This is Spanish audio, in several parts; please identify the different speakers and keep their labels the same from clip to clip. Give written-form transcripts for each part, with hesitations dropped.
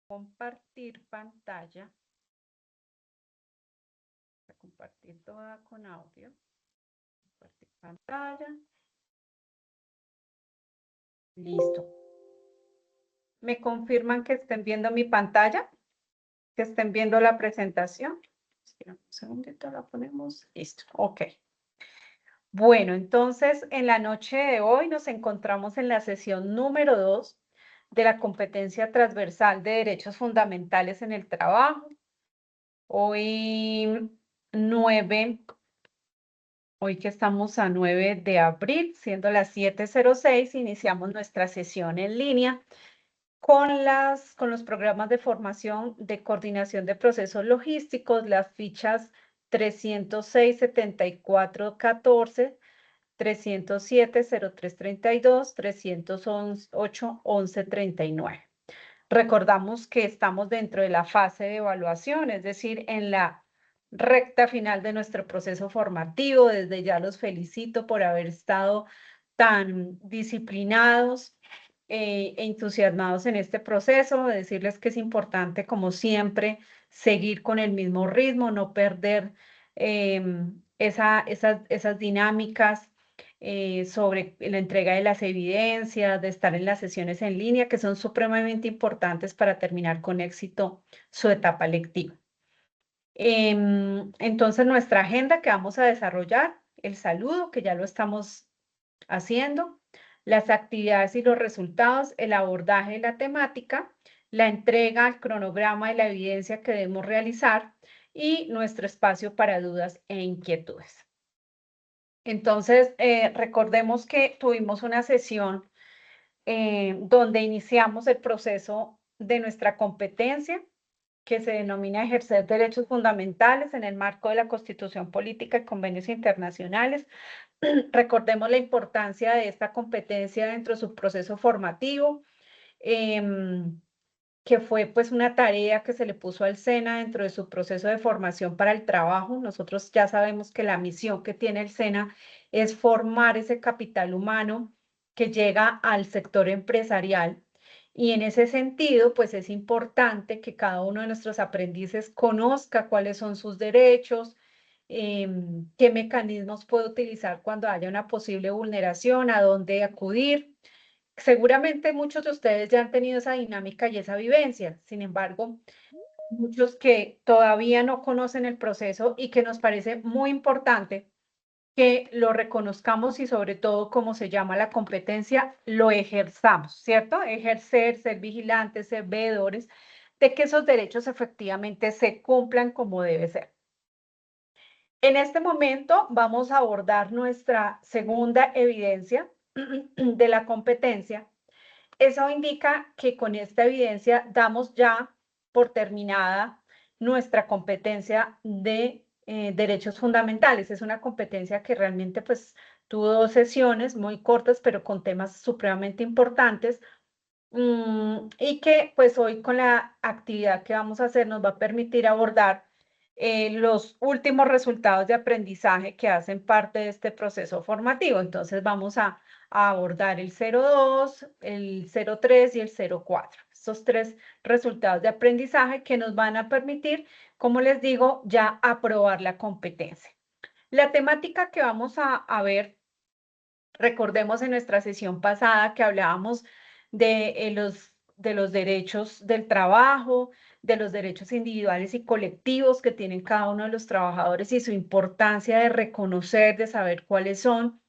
Speaker 1: compartir pantalla. Voy a compartir toda con audio. Compartir pantalla. Listo. ¿Me confirman que estén viendo mi pantalla? ¿Que estén viendo la presentación? Espera un segundito, la ponemos. Listo. Ok. Bueno, entonces en la noche de hoy nos encontramos en la sesión número 2 de la competencia transversal de derechos fundamentales en el trabajo. Hoy que estamos a 9 de abril, siendo las 7:06, iniciamos nuestra sesión en línea con los programas de formación de coordinación de procesos logísticos, las fichas 306-7414, 307-0332, 308-1139. Recordamos que estamos dentro de la fase de evaluación, es decir, en la recta final de nuestro proceso formativo. Desde ya los felicito por haber estado tan disciplinados e entusiasmados en este proceso. Decirles que es importante, como siempre, seguir con el mismo ritmo, no perder esas dinámicas sobre la entrega de las evidencias, de estar en las sesiones en línea, que son supremamente importantes para terminar con éxito su etapa lectiva. Entonces, nuestra agenda que vamos a desarrollar, el saludo, que ya lo estamos haciendo, las actividades y los resultados, el abordaje de la temática, la entrega, el cronograma de la evidencia que debemos realizar y nuestro espacio para dudas e inquietudes. Entonces, recordemos que tuvimos una sesión donde iniciamos el proceso de nuestra competencia, que se denomina ejercer derechos fundamentales en el marco de la Constitución Política y convenios internacionales. Recordemos la importancia de esta competencia dentro de su proceso formativo, que fue pues una tarea que se le puso al SENA dentro de su proceso de formación para el trabajo. Nosotros ya sabemos que la misión que tiene el SENA es formar ese capital humano que llega al sector empresarial. Y en ese sentido, pues es importante que cada uno de nuestros aprendices conozca cuáles son sus derechos, qué mecanismos puede utilizar cuando haya una posible vulneración, a dónde acudir. Seguramente muchos de ustedes ya han tenido esa dinámica y esa vivencia. Sin embargo, muchos que todavía no conocen el proceso y que nos parece muy importante que lo reconozcamos y sobre todo, como se llama la competencia, lo ejerzamos, ¿cierto? Ejercer, ser vigilantes, ser veedores de que esos derechos efectivamente se cumplan como debe ser. En este momento vamos a abordar nuestra segunda evidencia de la competencia. Eso indica que con esta evidencia damos ya por terminada nuestra competencia de derechos fundamentales. Es una competencia que realmente pues tuvo 2 sesiones muy cortas, pero con temas supremamente importantes, y que pues hoy con la actividad que vamos a hacer nos va a permitir abordar los últimos resultados de aprendizaje que hacen parte de este proceso formativo. Entonces vamos a abordar el 0.2, el 0.3 y el 0.4. Estos 3 resultados de aprendizaje que nos van a permitir, como les digo, ya aprobar la competencia. La temática que vamos a ver, recordemos en nuestra sesión pasada que hablábamos de los derechos del trabajo, de los derechos individuales y colectivos que tienen cada uno de los trabajadores y su importancia de reconocer, de saber cuáles son.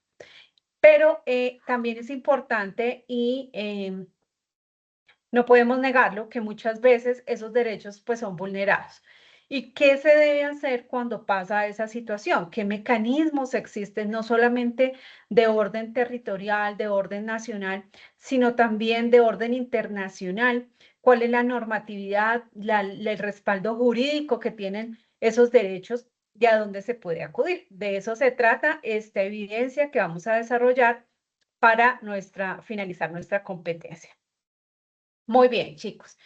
Speaker 1: Pero también es importante y no podemos negarlo que muchas veces esos derechos pues son vulnerados. ¿Y qué se debe hacer cuando pasa esa situación? ¿Qué mecanismos existen no solamente de orden territorial, de orden nacional, sino también de orden internacional? ¿Cuál es la normatividad, el respaldo jurídico que tienen esos derechos y a dónde se puede acudir? De eso se trata esta evidencia que vamos a desarrollar para finalizar nuestra competencia. Muy bien, chicos.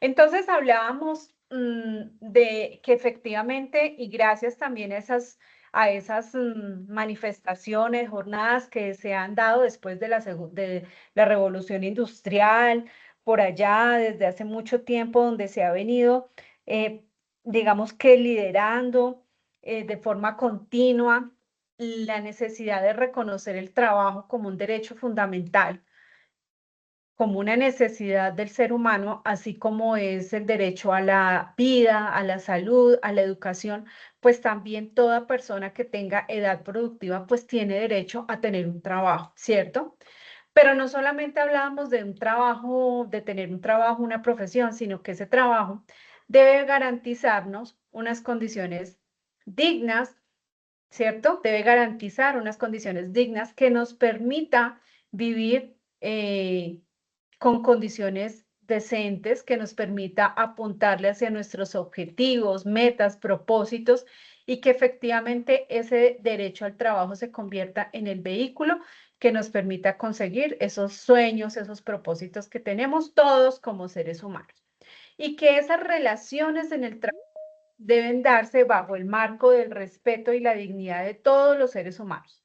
Speaker 1: Entonces hablábamos de que efectivamente, y gracias también a esas manifestaciones, jornadas que se han dado después de la Revolución Industrial, por allá desde hace mucho tiempo, donde se ha venido, digamos que liderando de forma continua la necesidad de reconocer el trabajo como un derecho fundamental, como una necesidad del ser humano, así como es el derecho a la vida, a la salud, a la educación, pues también toda persona que tenga edad productiva, pues tiene derecho a tener un trabajo, ¿cierto? Pero no solamente hablábamos de un trabajo, de tener un trabajo, una profesión, sino que ese trabajo debe garantizarnos unas condiciones dignas, ¿cierto? Debe garantizar unas condiciones dignas que nos permita vivir con condiciones decentes, que nos permita apuntarle hacia nuestros objetivos, metas, propósitos y que efectivamente ese derecho al trabajo se convierta en el vehículo que nos permita conseguir esos sueños, esos propósitos que tenemos todos como seres humanos. Y que esas relaciones en el trabajo deben darse bajo el marco del respeto y la dignidad de todos los seres humanos,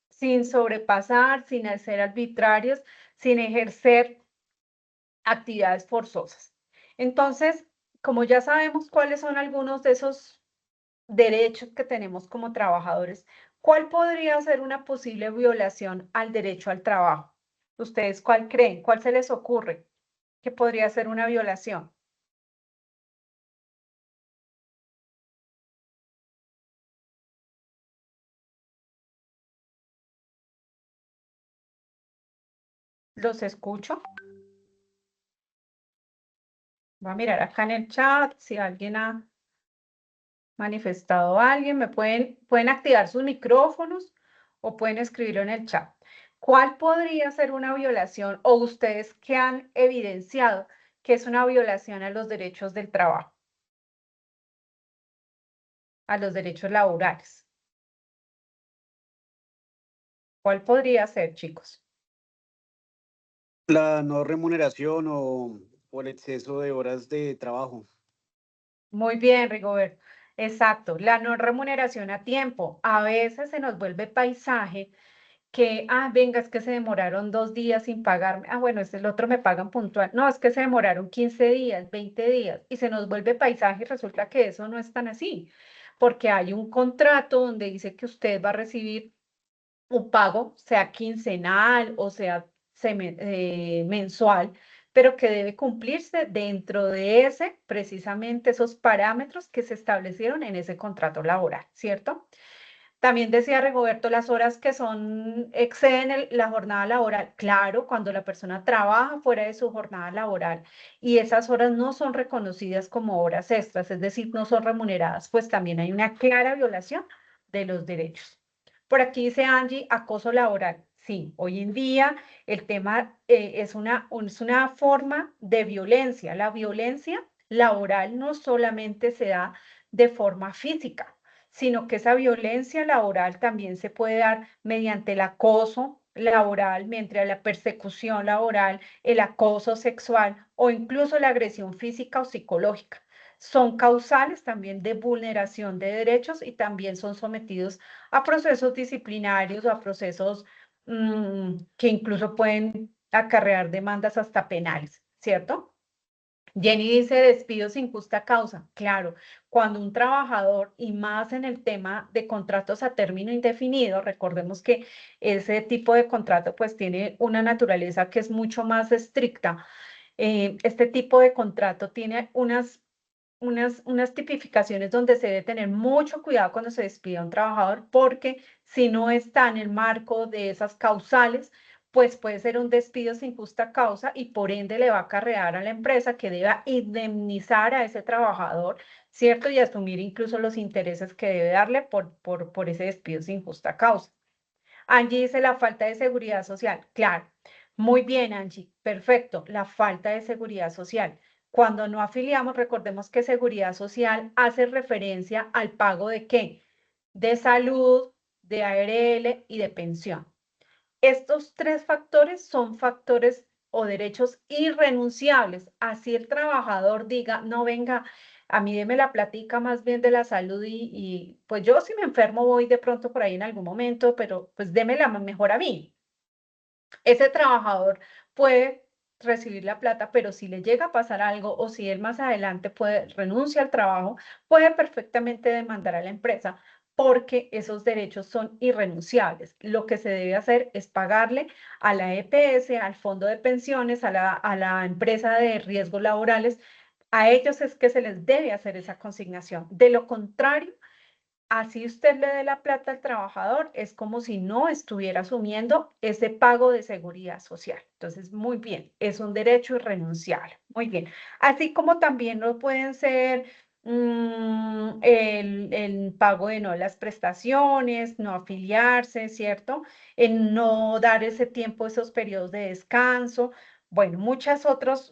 Speaker 1: sin sobrepasar, sin ser arbitrarios, sin ejercer actividades forzosas. Entonces, como ya sabemos cuáles son algunos de esos derechos que tenemos como trabajadores, ¿cuál podría ser una posible violación al derecho al trabajo? ¿Ustedes cuál creen? ¿Cuál se les ocurre que podría ser una violación? Los escucho. Voy a mirar acá en el chat si alguien ha manifestado a alguien. Pueden activar sus micrófonos o pueden escribirlo en el chat. ¿Cuál podría ser una violación o ustedes que han evidenciado que es una violación a los derechos del trabajo, a los derechos laborales? ¿Cuál podría ser, chicos?
Speaker 2: La no remuneración o el exceso de horas de trabajo.
Speaker 1: Muy bien, Rigoberto. Exacto, la no remuneración a tiempo. A veces se nos vuelve paisaje que, venga, es que se demoraron 2 días sin pagarme. Bueno, el otro me pagan puntual. No, es que se demoraron 15 días, 20 días y se nos vuelve paisaje y resulta que eso no es tan así, porque hay un contrato donde dice que usted va a recibir un pago, sea quincenal o sea mensual, pero que debe cumplirse dentro de ese, precisamente esos parámetros que se establecieron en ese contrato laboral, ¿cierto? También decía Rigoberto, las horas que exceden la jornada laboral. Claro, cuando la persona trabaja fuera de su jornada laboral y esas horas no son reconocidas como horas extras, es decir, no son remuneradas, pues también hay una clara violación de los derechos. Por aquí dice Angie, acoso laboral. Sí, hoy en día el tema es una forma de violencia. La violencia laboral no solamente se da de forma física, sino que esa violencia laboral también se puede dar mediante el acoso laboral, mediante la persecución laboral, el acoso sexual o incluso la agresión física o psicológica. Son causales también de vulneración de derechos y también son sometidos a procesos disciplinarios o a procesos que incluso pueden acarrear demandas hasta penales, ¿cierto? Jenny dice despido sin justa causa. Claro, cuando un trabajador, y más en el tema de contratos a término indefinido, recordemos que ese tipo de contrato pues tiene una naturaleza que es mucho más estricta. Este tipo de contrato tiene unas tipificaciones donde se debe tener mucho cuidado cuando se despide a un trabajador, porque si no está en el marco de esas causales, pues puede ser un despido sin justa causa y por ende le va a acarrear a la empresa que deba indemnizar a ese trabajador, ¿cierto? Y asumir incluso los intereses que debe darle por ese despido sin justa causa. Angie dice la falta de seguridad social. Claro, muy bien, Angie. Perfecto, la falta de seguridad social. Cuando no afiliamos, recordemos que seguridad social hace referencia al pago de qué? De salud, de ARL y de pensión. Estos tres factores son factores o derechos irrenunciables. Así el trabajador diga, no venga, a mí deme la platica más bien de la salud pues yo si me enfermo voy de pronto por ahí en algún momento, pero pues démela mejor a mí. Ese trabajador puede recibir la plata, pero si le llega a pasar algo o si él más adelante renuncia al trabajo, puede perfectamente demandar a la empresa porque esos derechos son irrenunciables. Lo que se debe hacer es pagarle a la EPS, al fondo de pensiones, a la empresa de riesgos laborales. A ellos es que se les debe hacer esa consignación. De lo contrario, así usted le dé la plata al trabajador, es como si no estuviera asumiendo ese pago de seguridad social. Entonces, muy bien, es un derecho irrenunciable. Muy bien. Así como también lo pueden ser el pago de no las prestaciones, no afiliarse, ¿cierto? El no dar ese tiempo, esos periodos de descanso. Bueno, muchos otros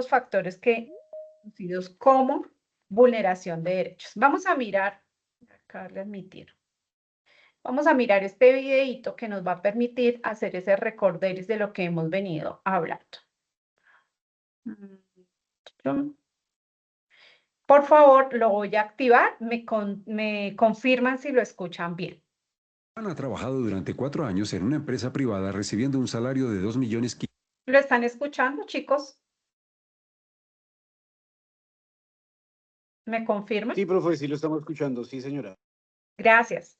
Speaker 1: factores que conocidos como vulneración de derechos. Vamos a mirar. Acá darle admitir. Vamos a mirar este videito que nos va a permitir hacer ese recorderis de lo que hemos venido hablando. Por favor, lo voy a activar. Me confirman si lo escuchan bien.
Speaker 3: Juan ha trabajado durante 4 años en una empresa privada recibiendo un salario de 2 millones.
Speaker 1: ¿Lo están escuchando, chicos? ¿Me confirman?
Speaker 2: Sí, profe, sí lo estamos escuchando, sí, señora.
Speaker 1: Gracias.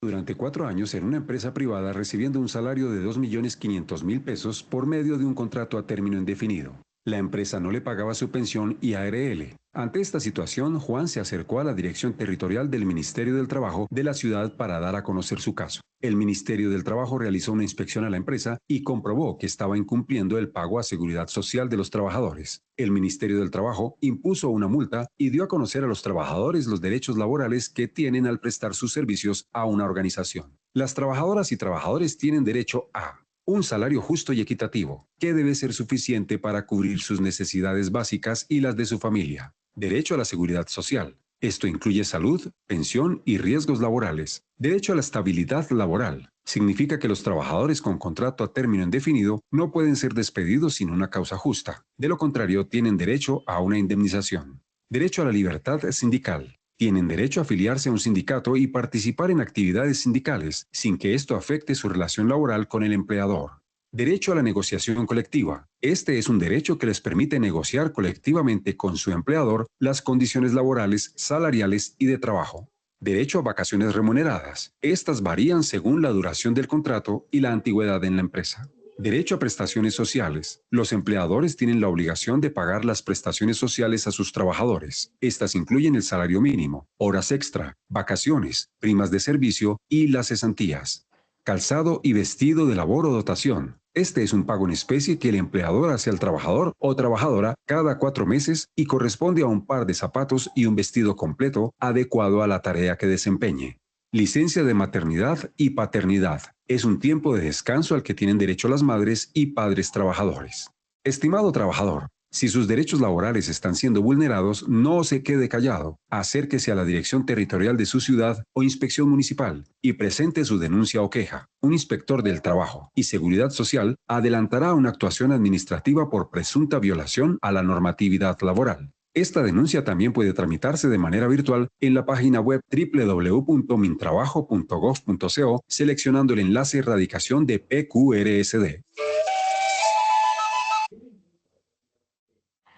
Speaker 3: Durante 4 años en una empresa privada recibiendo un salario de 2.500.000 pesos por medio de un contrato a término indefinido. La empresa no le pagaba su pensión y ARL. Ante esta situación, Juan se acercó a la Dirección Territorial del Ministerio del Trabajo de la ciudad para dar a conocer su caso. El Ministerio del Trabajo realizó una inspección a la empresa y comprobó que estaba incumpliendo el pago a seguridad social de los trabajadores. El Ministerio del Trabajo impuso una multa y dio a conocer a los trabajadores los derechos laborales que tienen al prestar sus servicios a una organización. Las trabajadoras y trabajadores tienen derecho a un salario justo y equitativo, que debe ser suficiente para cubrir sus necesidades básicas y las de su familia. Derecho a la seguridad social. Esto incluye salud, pensión y riesgos laborales. Derecho a la estabilidad laboral. Significa que los trabajadores con contrato a término indefinido no pueden ser despedidos sin una causa justa. De lo contrario, tienen derecho a una indemnización. Derecho a la libertad sindical. Tienen derecho a afiliarse a un sindicato y participar en actividades sindicales, sin que esto afecte su relación laboral con el empleador. Derecho a la negociación colectiva. Este es un derecho que les permite negociar colectivamente con su empleador las condiciones laborales, salariales y de trabajo. Derecho a vacaciones remuneradas. Estas varían según la duración del contrato y la antigüedad en la empresa. Derecho a prestaciones sociales. Los empleadores tienen la obligación de pagar las prestaciones sociales a sus trabajadores. Estas incluyen el salario mínimo, horas extra, vacaciones, primas de servicio y las cesantías. Calzado y vestido de labor o dotación. Este es un pago en especie que el empleador hace al trabajador o trabajadora cada 4 meses y corresponde a un par de zapatos y un vestido completo adecuado a la tarea que desempeñe. Licencia de maternidad y paternidad. Es un tiempo de descanso al que tienen derecho las madres y padres trabajadores. Estimado trabajador, si sus derechos laborales están siendo vulnerados, no se quede callado. Acérquese a la Dirección Territorial de su ciudad o Inspección Municipal y presente su denuncia o queja. Un inspector del Trabajo y Seguridad Social adelantará una actuación administrativa por presunta violación a la normatividad laboral. Esta denuncia también puede tramitarse de manera virtual en la página web www.mintrabajo.gov.co seleccionando el enlace Erradicación de PQRSD.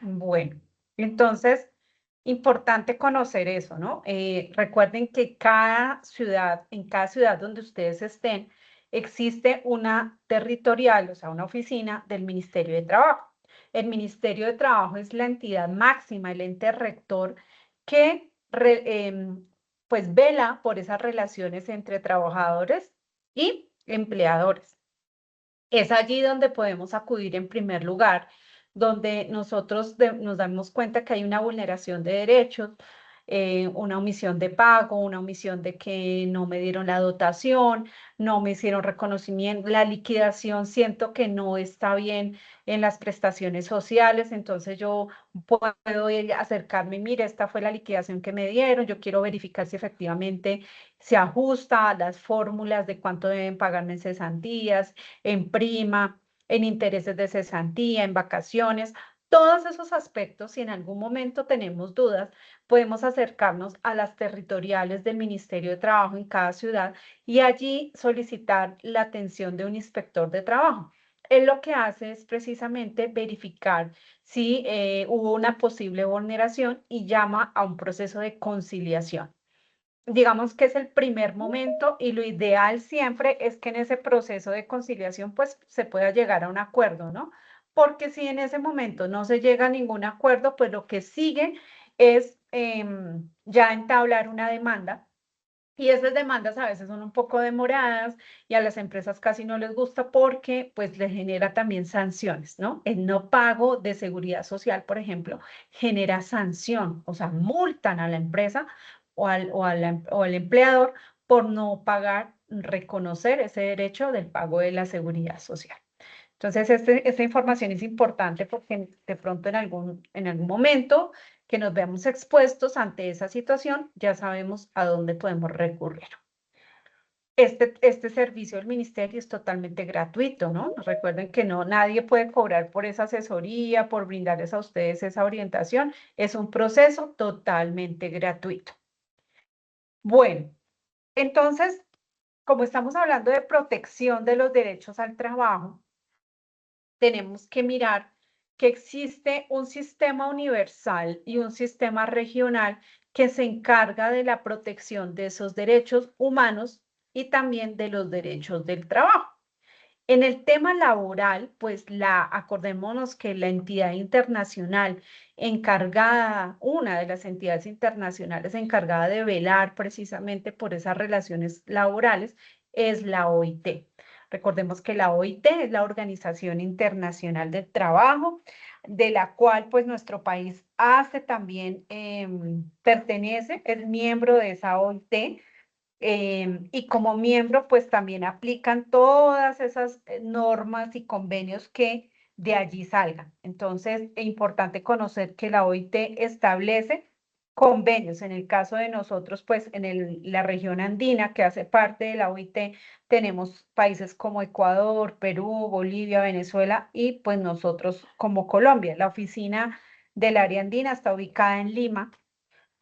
Speaker 1: Bueno, entonces, importante conocer eso, ¿no? Recuerden que en cada ciudad donde ustedes estén, existe una territorial, o sea, una oficina del Ministerio de Trabajo. El Ministerio de Trabajo es la entidad máxima, el ente rector que pues vela por esas relaciones entre trabajadores y empleadores. Es allí donde podemos acudir en primer lugar, donde nosotros nos damos cuenta que hay una vulneración de derechos, una omisión de pago, una omisión de que no me dieron la dotación, no me hicieron reconocimiento, la liquidación siento que no está bien en las prestaciones sociales, entonces yo puedo ir a acercarme, mire, esta fue la liquidación que me dieron, yo quiero verificar si efectivamente se ajusta a las fórmulas de cuánto deben pagarme en cesantías, en prima, en intereses de cesantía, en vacaciones, todos esos aspectos, si en algún momento tenemos dudas, podemos acercarnos a las territoriales del Ministerio de Trabajo en cada ciudad y allí solicitar la atención de un inspector de trabajo. él lo que hace es precisamente verificar si hubo una posible vulneración y llama a un proceso de conciliación. Digamos que es el primer momento y lo ideal siempre es que en ese proceso de conciliación pues se pueda llegar a un acuerdo, ¿no? Porque si en ese momento no se llega a ningún acuerdo, pues lo que sigue es ya entablar una demanda. Y esas demandas a veces son un poco demoradas y a las empresas casi no les gusta porque pues les genera también sanciones, ¿no? El no pago de seguridad social, por ejemplo, genera sanción, o sea, multan a la empresa o al empleador por no pagar, reconocer ese derecho del pago de la seguridad social. Entonces, esta información es importante porque de pronto en algún momento que nos veamos expuestos ante esa situación, ya sabemos a dónde podemos recurrir. Este servicio del ministerio es totalmente gratuito, ¿no? Recuerden que no, nadie puede cobrar por esa asesoría, por brindarles a ustedes esa orientación. Es un proceso totalmente gratuito. Bueno, entonces, como estamos hablando de protección de los derechos al trabajo, tenemos que mirar que existe un sistema universal y un sistema regional que se encarga de la protección de esos derechos humanos y también de los derechos del trabajo. En el tema laboral, pues acordémonos que la entidad internacional encargada, una de las entidades internacionales encargada de velar precisamente por esas relaciones laborales es la OIT. Recordemos que la OIT es la Organización Internacional del Trabajo, de la cual pues nuestro país hace también, pertenece, es miembro de esa OIT. Y como miembro, pues también aplican todas esas normas y convenios que de allí salgan. Entonces, es importante conocer que la OIT establece convenios. En el caso de nosotros, pues en la región andina, que hace parte de la OIT, tenemos países como Ecuador, Perú, Bolivia, Venezuela y pues nosotros como Colombia. La oficina del área andina está ubicada en Lima,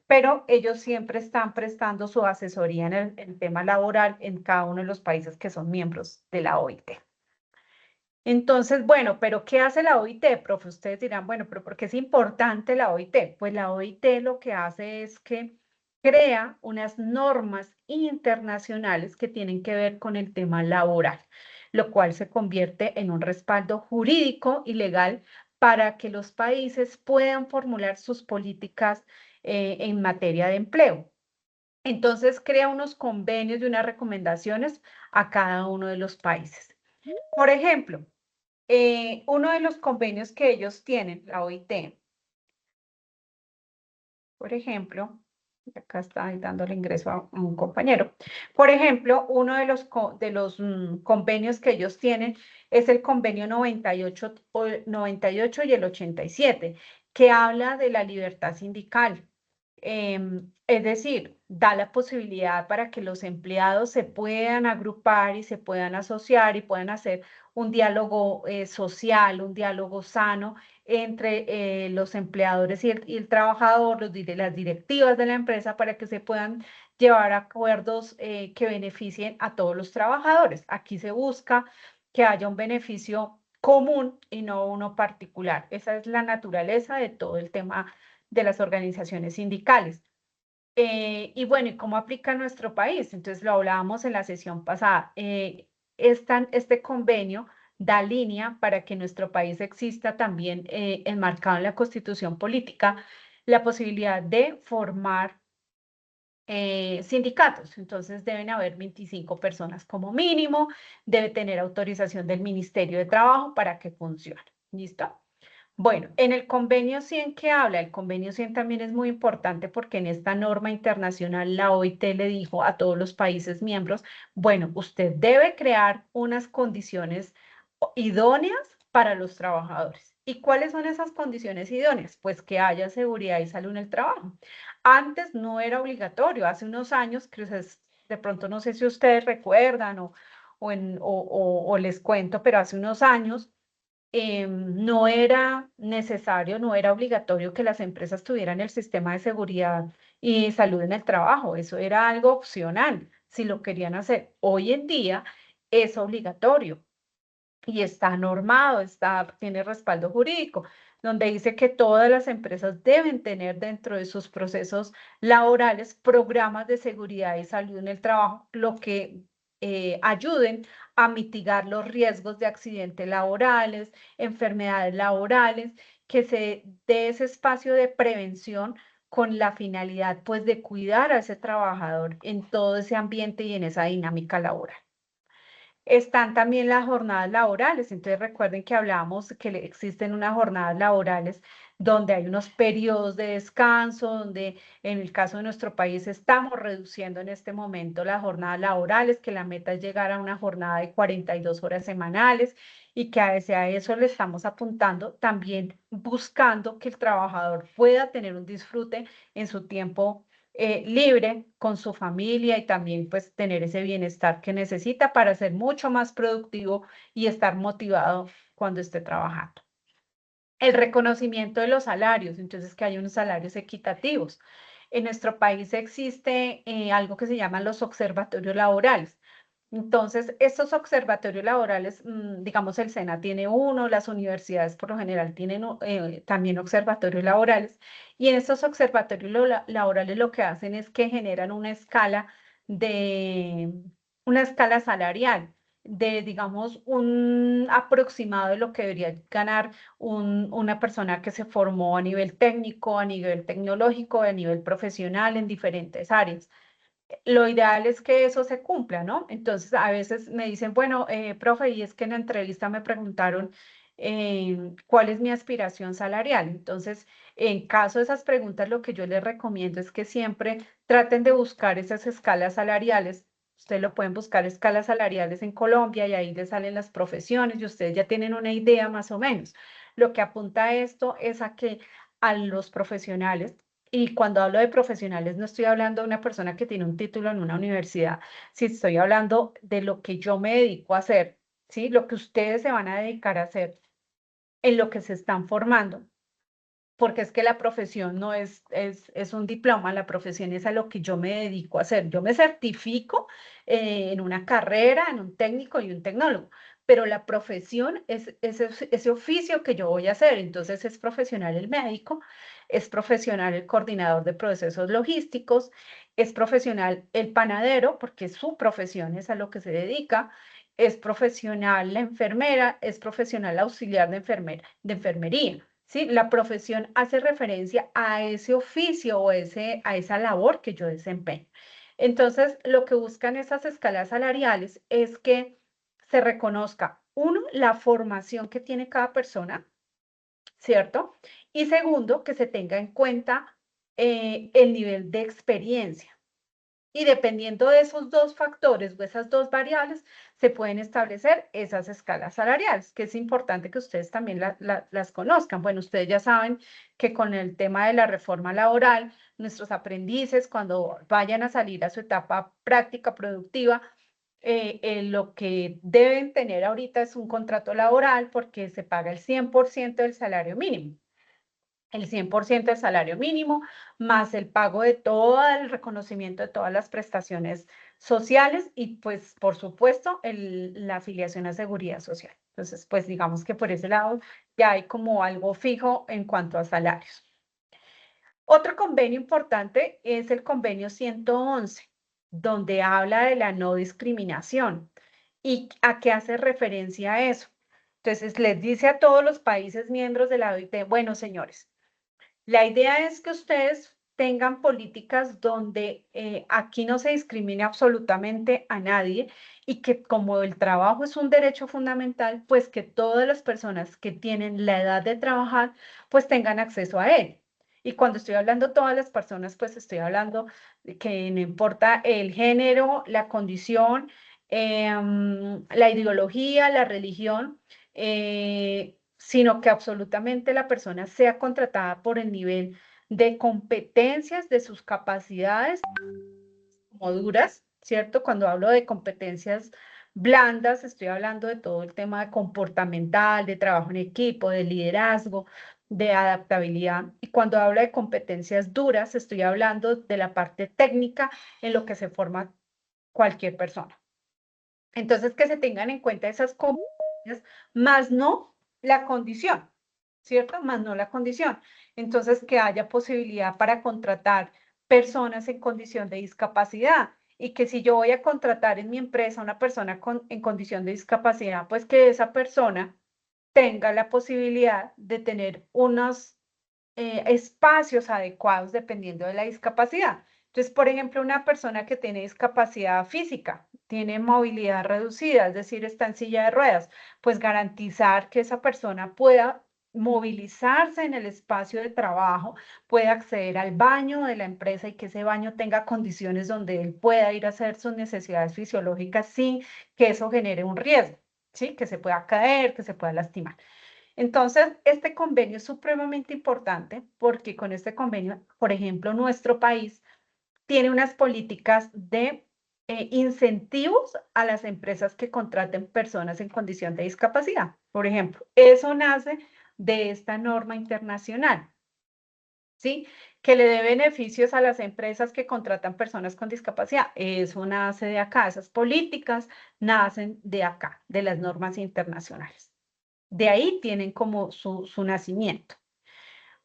Speaker 1: pero ellos siempre están prestando su asesoría en el tema laboral en cada uno de los países que son miembros de la OIT. Entonces, bueno, pero ¿qué hace la OIT, profe? Ustedes dirán, bueno, pero ¿por qué es importante la OIT? Pues la OIT lo que hace es que crea unas normas internacionales que tienen que ver con el tema laboral, lo cual se convierte en un respaldo jurídico y legal para que los países puedan formular sus políticas en materia de empleo. Entonces, crea unos convenios y unas recomendaciones a cada uno de los países. Por ejemplo, uno de los convenios que ellos tienen, la OIT, por ejemplo, acá está dándole ingreso a un compañero. Por ejemplo, uno de los convenios que ellos tienen es el convenio 98, 98 y el 87, que habla de la libertad sindical. Es decir, da la posibilidad para que los empleados se puedan agrupar y se puedan asociar y puedan hacer un diálogo social, un diálogo sano entre los empleadores y el trabajador, las directivas de la empresa para que se puedan llevar acuerdos que beneficien a todos los trabajadores. Aquí se busca que haya un beneficio común y no uno particular. Esa es la naturaleza de todo el tema de las organizaciones sindicales. Y bueno, ¿y cómo aplica en nuestro país? Entonces lo hablábamos en la sesión pasada. Este convenio da línea para que en nuestro país exista también, enmarcado en la Constitución política, la posibilidad de formar sindicatos. Entonces deben haber 25 personas como mínimo, debe tener autorización del Ministerio de Trabajo para que funcione. ¿Listo? Bueno, en el convenio 100 que habla, el convenio 100 también es muy importante porque en esta norma internacional la OIT le dijo a todos los países miembros, bueno, usted debe crear unas condiciones idóneas para los trabajadores. ¿Y cuáles son esas condiciones idóneas? Pues que haya seguridad y salud en el trabajo. Antes no era obligatorio, hace unos años, que de pronto no sé si ustedes recuerdan o les cuento, pero hace unos años no era necesario, no era obligatorio que las empresas tuvieran el sistema de seguridad y salud en el trabajo. Eso era algo opcional, si lo querían hacer. Hoy en día es obligatorio. y está normado, tiene respaldo jurídico, donde dice que todas las empresas deben tener dentro de sus procesos laborales programas de seguridad y salud en el trabajo, lo que ayuden a mitigar los riesgos de accidentes laborales, enfermedades laborales, que se dé ese espacio de prevención con la finalidad, pues, de cuidar a ese trabajador en todo ese ambiente y en esa dinámica laboral. Están también las jornadas laborales, entonces recuerden que hablábamos que existen unas jornadas laborales donde hay unos periodos de descanso, donde en el caso de nuestro país estamos reduciendo en este momento las jornadas laborales, que la meta es llegar a una jornada de 42 horas semanales y que hacia eso le estamos apuntando, también buscando que el trabajador pueda tener un disfrute en su tiempo libre con su familia y también pues tener ese bienestar que necesita para ser mucho más productivo y estar motivado cuando esté trabajando. El reconocimiento de los salarios, entonces que hay unos salarios equitativos. En nuestro país existe algo que se llaman los observatorios laborales. Entonces, estos observatorios laborales, digamos, el SENA tiene uno, las universidades por lo general tienen también observatorios laborales, y en estos observatorios laborales lo que hacen es que generan de, una escala salarial de, digamos, un aproximado de lo que debería ganar una persona que se formó a nivel técnico, a nivel tecnológico, a nivel profesional en diferentes áreas. Lo ideal es que eso se cumpla, ¿no? Entonces, a veces me dicen, bueno, profe, y es que en la entrevista me preguntaron cuál es mi aspiración salarial. Entonces, en caso de esas preguntas, lo que yo les recomiendo es que siempre traten de buscar esas escalas salariales. Ustedes lo pueden buscar escalas salariales en Colombia y ahí les salen las profesiones y ustedes ya tienen una idea más o menos. Lo que apunta a esto es a que a los profesionales, y cuando hablo de profesionales, no estoy hablando de una persona que tiene un título en una universidad, sí estoy hablando de lo que yo me dedico a hacer, ¿sí? Lo que ustedes se van a dedicar a hacer en lo que se están formando, porque es que la profesión no es un diploma, la profesión es a lo que yo me dedico a hacer. Yo me certifico en una carrera, en un técnico y un tecnólogo, pero la profesión es ese oficio que yo voy a hacer. Entonces es profesional el médico, es profesional el coordinador de procesos logísticos, es profesional el panadero, porque su profesión es a lo que se dedica. Es profesional la enfermera, es profesional auxiliar de enfermería. ¿Sí? La profesión hace referencia a ese oficio o a esa labor que yo desempeño. Entonces, lo que buscan esas escalas salariales es que se reconozca, uno, la formación que tiene cada persona, ¿cierto? Y segundo, que se tenga en cuenta el nivel de experiencia. Y dependiendo de esos dos factores o esas dos variables, se pueden establecer esas escalas salariales, que es importante que ustedes también las conozcan. Bueno, ustedes ya saben que con el tema de la reforma laboral, nuestros aprendices, cuando vayan a salir a su etapa práctica productiva, lo que deben tener ahorita es un contrato laboral porque se paga el 100% del salario mínimo. El 100% del salario mínimo, más el pago de todo el reconocimiento de todas las prestaciones sociales y pues por supuesto la afiliación a seguridad social. Entonces, pues digamos que por ese lado ya hay como algo fijo en cuanto a salarios. Otro convenio importante es el convenio 111, donde habla de la no discriminación. ¿Y a qué hace referencia a eso? Entonces, les dice a todos los países miembros de la OIT, bueno, señores, la idea es que ustedes tengan políticas donde aquí no se discrimine absolutamente a nadie y que como el trabajo es un derecho fundamental, pues que todas las personas que tienen la edad de trabajar, pues tengan acceso a él. Y cuando estoy hablando todas las personas, pues estoy hablando de que no importa el género, la condición, la ideología, la religión, sino que absolutamente la persona sea contratada por el nivel de competencias, de sus capacidades como duras, ¿cierto? Cuando hablo de competencias blandas, estoy hablando de todo el tema de comportamental, de trabajo en equipo, de liderazgo, de adaptabilidad. Y cuando hablo de competencias duras, estoy hablando de la parte técnica en lo que se forma cualquier persona. Entonces, que se tengan en cuenta esas competencias más no la condición, ¿cierto? Más no la condición. Entonces, que haya posibilidad para contratar personas en condición de discapacidad y que si yo voy a contratar en mi empresa a una persona en condición de discapacidad, pues que esa persona tenga la posibilidad de tener unos espacios adecuados dependiendo de la discapacidad. Entonces, por ejemplo, una persona que tiene discapacidad física, tiene movilidad reducida, es decir, está en silla de ruedas, pues garantizar que esa persona pueda movilizarse en el espacio de trabajo, pueda acceder al baño de la empresa y que ese baño tenga condiciones donde él pueda ir a hacer sus necesidades fisiológicas sin que eso genere un riesgo, ¿sí? Que se pueda caer, que se pueda lastimar. Entonces, este convenio es supremamente importante porque con este convenio, por ejemplo, nuestro país tiene unas políticas de incentivos a las empresas que contraten personas en condición de discapacidad. Por ejemplo, eso nace de esta norma internacional, ¿sí? Que le dé beneficios a las empresas que contratan personas con discapacidad. Eso nace de acá, esas políticas nacen de acá, de las normas internacionales. De ahí tienen como su nacimiento.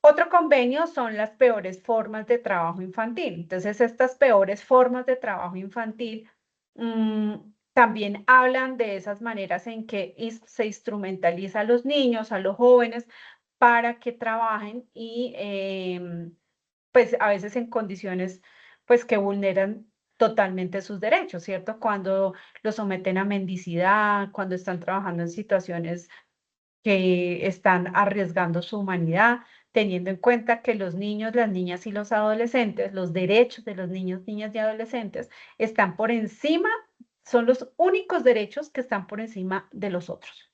Speaker 1: Otro convenio son las peores formas de trabajo infantil. Entonces, estas peores formas de trabajo infantil también hablan de esas maneras en que se instrumentaliza a los niños, a los jóvenes, para que trabajen y pues a veces en condiciones pues que vulneran totalmente sus derechos, ¿cierto? Cuando los someten a mendicidad, cuando están trabajando en situaciones que están arriesgando su humanidad, teniendo en cuenta que los niños, las niñas y los adolescentes, los derechos de los niños, niñas y adolescentes están por encima, son los únicos derechos que están por encima de los otros.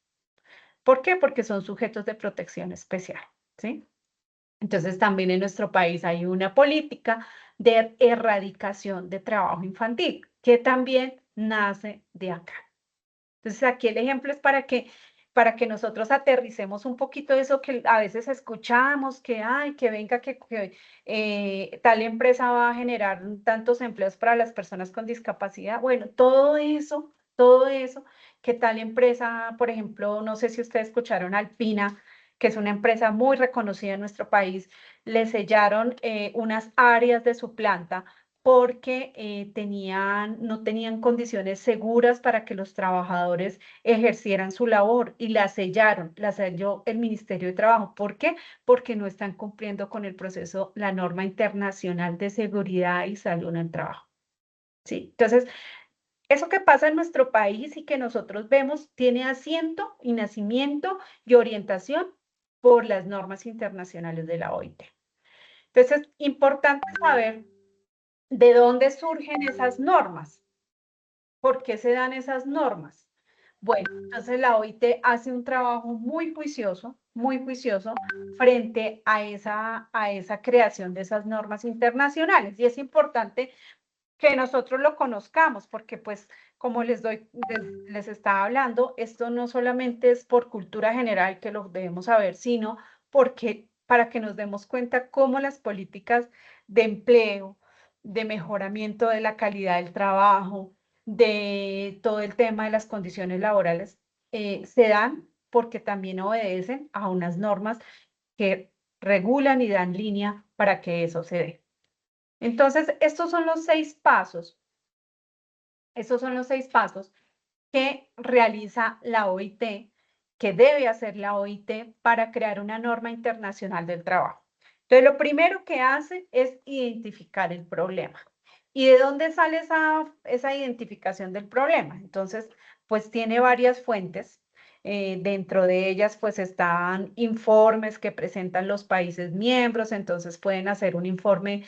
Speaker 1: ¿Por qué? Porque son sujetos de protección especial, ¿sí? Entonces también en nuestro país hay una política de erradicación de trabajo infantil, que también nace de acá. Entonces aquí el ejemplo es para que nosotros aterricemos un poquito eso que a veces escuchamos, que ay, que venga, que tal empresa va a generar tantos empleos para las personas con discapacidad. Bueno, todo eso, que tal empresa, por ejemplo, no sé si ustedes escucharon Alpina, que es una empresa muy reconocida en nuestro país, le sellaron unas áreas de su planta porque no tenían condiciones seguras para que los trabajadores ejercieran su labor y la sellaron, la selló el Ministerio de Trabajo. ¿Por qué? Porque no están cumpliendo con el proceso, la norma internacional de seguridad y salud en el trabajo. ¿Sí? Entonces, eso que pasa en nuestro país y que nosotros vemos tiene asiento y nacimiento y orientación por las normas internacionales de la OIT. Entonces, es importante saber ¿de dónde surgen esas normas? ¿Por qué se dan esas normas? Bueno, entonces la OIT hace un trabajo muy juicioso frente a esa creación de esas normas internacionales. Y es importante que nosotros lo conozcamos, porque pues como les estaba hablando, esto no solamente es por cultura general que lo debemos saber, sino porque para que nos demos cuenta cómo las políticas de empleo, de mejoramiento de la calidad del trabajo, de todo el tema de las condiciones laborales, se dan porque también obedecen a unas normas que regulan y dan línea para que eso se dé. Entonces, estos son los 6 pasos. Estos son los 6 pasos que realiza la OIT, que debe hacer la OIT para crear una norma internacional del trabajo. Entonces, lo primero que hace es identificar el problema. ¿Y de dónde sale esa identificación del problema? Entonces, pues tiene varias fuentes. Dentro de ellas, pues están informes que presentan los países miembros, entonces pueden hacer un informe,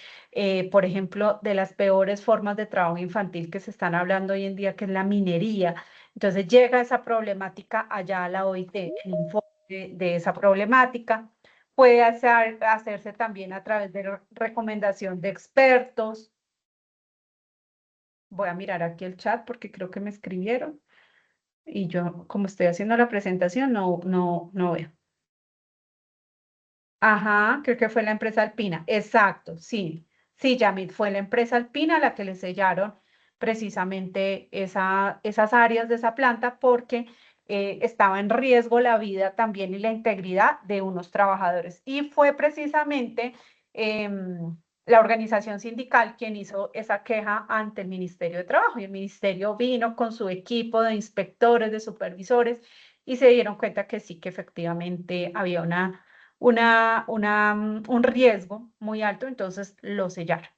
Speaker 1: por ejemplo, de las peores formas de trabajo infantil que se están hablando hoy en día, que es la minería. Entonces llega esa problemática allá a la OIT, el informe de esa problemática. Puede hacerse también a través de recomendación de expertos. Voy a mirar aquí el chat porque creo que me escribieron y yo, como estoy haciendo la presentación, no veo. Ajá, creo que fue la empresa Alpina. Exacto, sí. Sí, Yamit, fue la empresa Alpina la que le sellaron precisamente esas áreas de esa planta porque estaba en riesgo la vida también y la integridad de unos trabajadores. Y fue precisamente la organización sindical quien hizo esa queja ante el Ministerio de Trabajo, y el ministerio vino con su equipo de inspectores, de supervisores, y se dieron cuenta que sí, que efectivamente había un riesgo muy alto, entonces lo sellaron.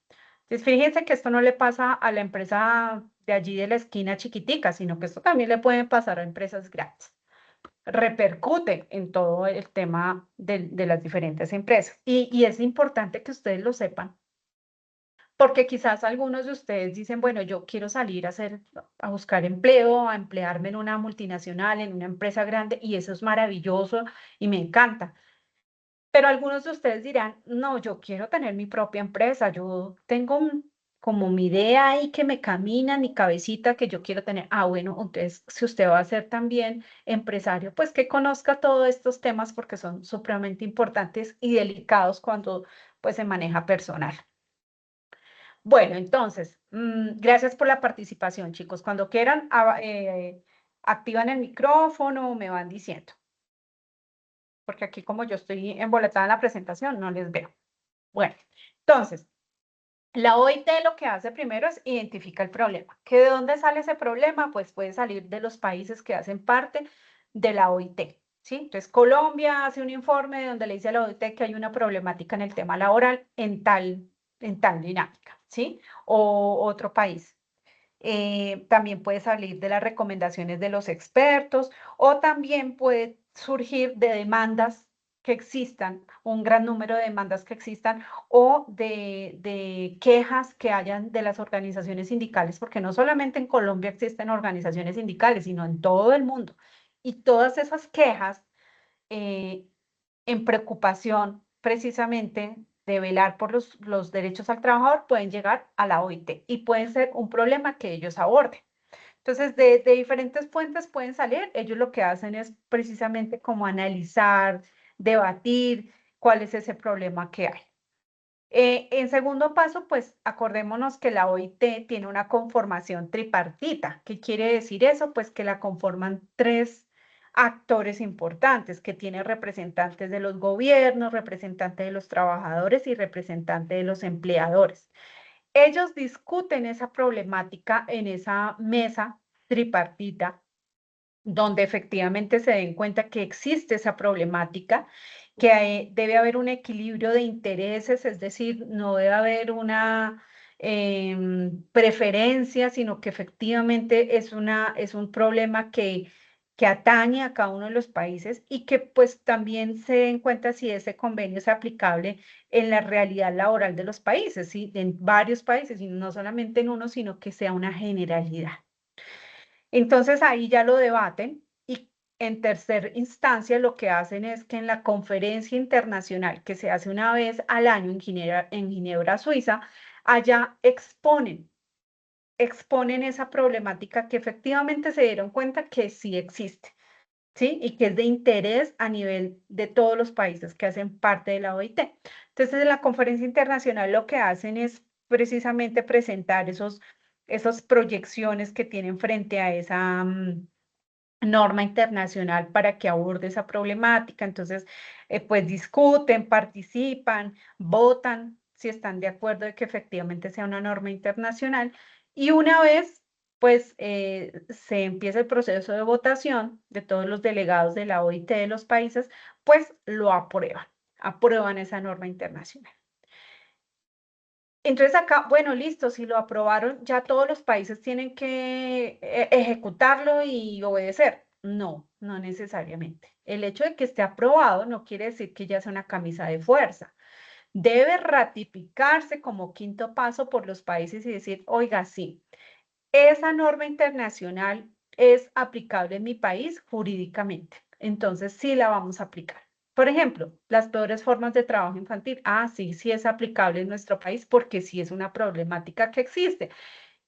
Speaker 1: Entonces, fíjense que esto no le pasa a la empresa de allí de la esquina chiquitica, sino que esto también le puede pasar a empresas grandes. Repercute en todo el tema de las diferentes empresas. Y es importante que ustedes lo sepan, porque quizás algunos de ustedes dicen, bueno, yo quiero salir a buscar empleo, a emplearme en una multinacional, en una empresa grande, y eso es maravilloso y me encanta. Pero algunos de ustedes dirán, no, yo quiero tener mi propia empresa, yo tengo como mi idea ahí que me camina, mi cabecita que yo quiero tener. Ah, bueno, entonces si usted va a ser también empresario, pues que conozca todos estos temas porque son supremamente importantes y delicados cuando pues se maneja personal. Bueno, entonces, gracias por la participación, chicos. Cuando quieran, activan el micrófono o me van diciendo, porque aquí como yo estoy embolatada en la presentación, no les veo. Bueno, entonces, la OIT lo que hace primero es identifica el problema. ¿Que de dónde sale ese problema? Pues puede salir de los países que hacen parte de la OIT, ¿sí? Entonces, Colombia hace un informe donde le dice a la OIT que hay una problemática en el tema laboral en tal dinámica, ¿sí? O otro país. También puede salir de las recomendaciones de los expertos o también puede surgir de demandas que existan, un gran número de demandas que existan o de quejas que hayan de las organizaciones sindicales, porque no solamente en Colombia existen organizaciones sindicales, sino en todo el mundo. Y todas esas quejas eh, en preocupación precisamente de velar por los derechos al trabajador pueden llegar a la OIT y pueden ser un problema que ellos aborden. Entonces, de diferentes fuentes pueden salir. Ellos lo que hacen es precisamente como analizar, debatir cuál es ese problema que hay. En segundo paso, pues acordémonos que la OIT tiene una conformación tripartita. ¿Qué quiere decir eso? Pues que la conforman tres actores importantes, que tiene representantes de los gobiernos, representantes de los trabajadores y representantes de los empleadores. Ellos discuten esa problemática en esa mesa tripartita, donde efectivamente se den cuenta que existe esa problemática, que debe haber un equilibrio de intereses, es decir, no debe haber una preferencia, sino que efectivamente es un problema que atañe a cada uno de los países y que pues también se den cuenta si ese convenio es aplicable en la realidad laboral de los países, ¿sí? En varios países, y no solamente en uno, sino que sea una generalidad. Entonces ahí ya lo debaten y en tercer instancia lo que hacen es que en la conferencia internacional que se hace una vez al año en Ginebra, Suiza, allá exponen esa problemática que efectivamente se dieron cuenta que sí existe, ¿sí? Y que es de interés a nivel de todos los países que hacen parte de la OIT. Entonces, en la conferencia internacional lo que hacen es precisamente presentar esas proyecciones que tienen frente a esa norma internacional para que aborde esa problemática. Entonces, pues discuten, participan, votan si están de acuerdo de que efectivamente sea una norma internacional. Y una vez, pues, se empieza el proceso de votación de todos los delegados de la OIT de los países, pues lo aprueban esa norma internacional. Entonces acá, bueno, listo, si lo aprobaron, ya todos los países tienen que ejecutarlo y obedecer. No, no necesariamente. El hecho de que esté aprobado no quiere decir que ya sea una camisa de fuerza. Debe ratificarse como quinto paso por los países y decir, oiga, sí, esa norma internacional es aplicable en mi país jurídicamente. Entonces sí la vamos a aplicar. Por ejemplo, las peores formas de trabajo infantil. Ah, sí, sí es aplicable en nuestro país porque sí es una problemática que existe.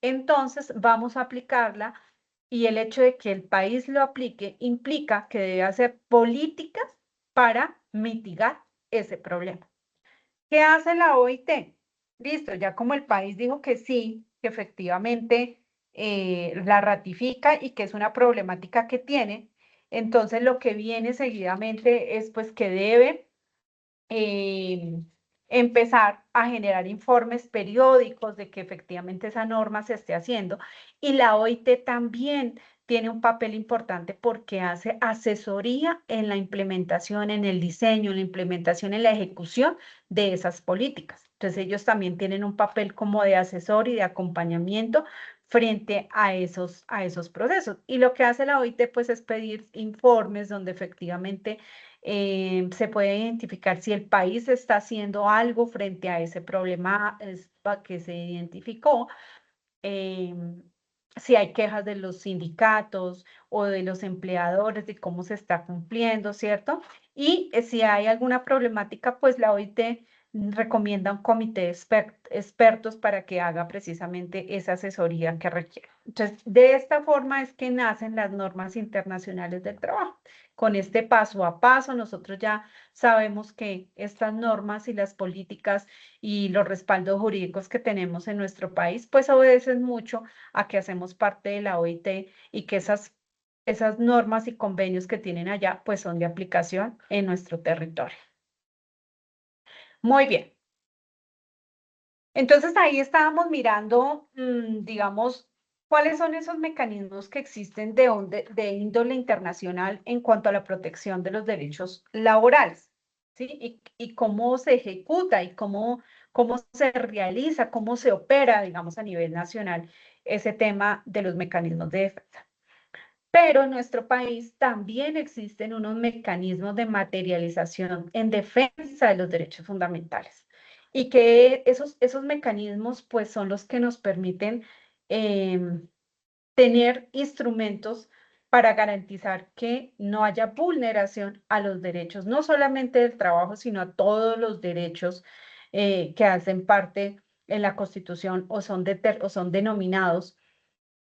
Speaker 1: Entonces vamos a aplicarla y el hecho de que el país lo aplique implica que debe hacer políticas para mitigar ese problema. ¿Qué hace la OIT? Listo, ya como el país dijo que sí, que efectivamente la ratifica y que es una problemática que tiene, Entonces, lo que viene seguidamente es pues que debe empezar a generar informes periódicos de que efectivamente esa norma se esté haciendo. Y la OIT también tiene un papel importante porque hace asesoría en la implementación, en el diseño, en la implementación, en la ejecución de esas políticas. Entonces ellos también tienen un papel como de asesor y de acompañamiento frente a esos procesos. Y lo que hace la OIT pues es pedir informes donde efectivamente se puede identificar si el país está haciendo algo frente a ese problema que se identificó, eh, si hay quejas de los sindicatos o de los empleadores de cómo se está cumpliendo, ¿cierto? Y si hay alguna problemática, pues la OIT recomienda un comité de expertos para que haga precisamente esa asesoría que requiere. Entonces, de esta forma es que nacen las normas internacionales del trabajo. Con este paso a paso, nosotros ya sabemos que estas normas y las políticas y los respaldos jurídicos que tenemos en nuestro país, pues obedecen mucho a que hacemos parte de la OIT y que esas normas y convenios que tienen allá, pues son de aplicación en nuestro territorio. Muy bien. Entonces ahí estábamos mirando, digamos, cuáles son esos mecanismos que existen de índole internacional en cuanto a la protección de los derechos laborales, ¿sí? Y cómo se ejecuta y cómo se realiza, cómo se opera, digamos, a nivel nacional ese tema de los mecanismos de defensa. Pero en nuestro país también existen unos mecanismos de materialización en defensa de los derechos fundamentales y que esos mecanismos pues son los que nos permiten tener instrumentos para garantizar que no haya vulneración a los derechos, no solamente del trabajo, sino a todos los derechos que hacen parte en la Constitución o son denominados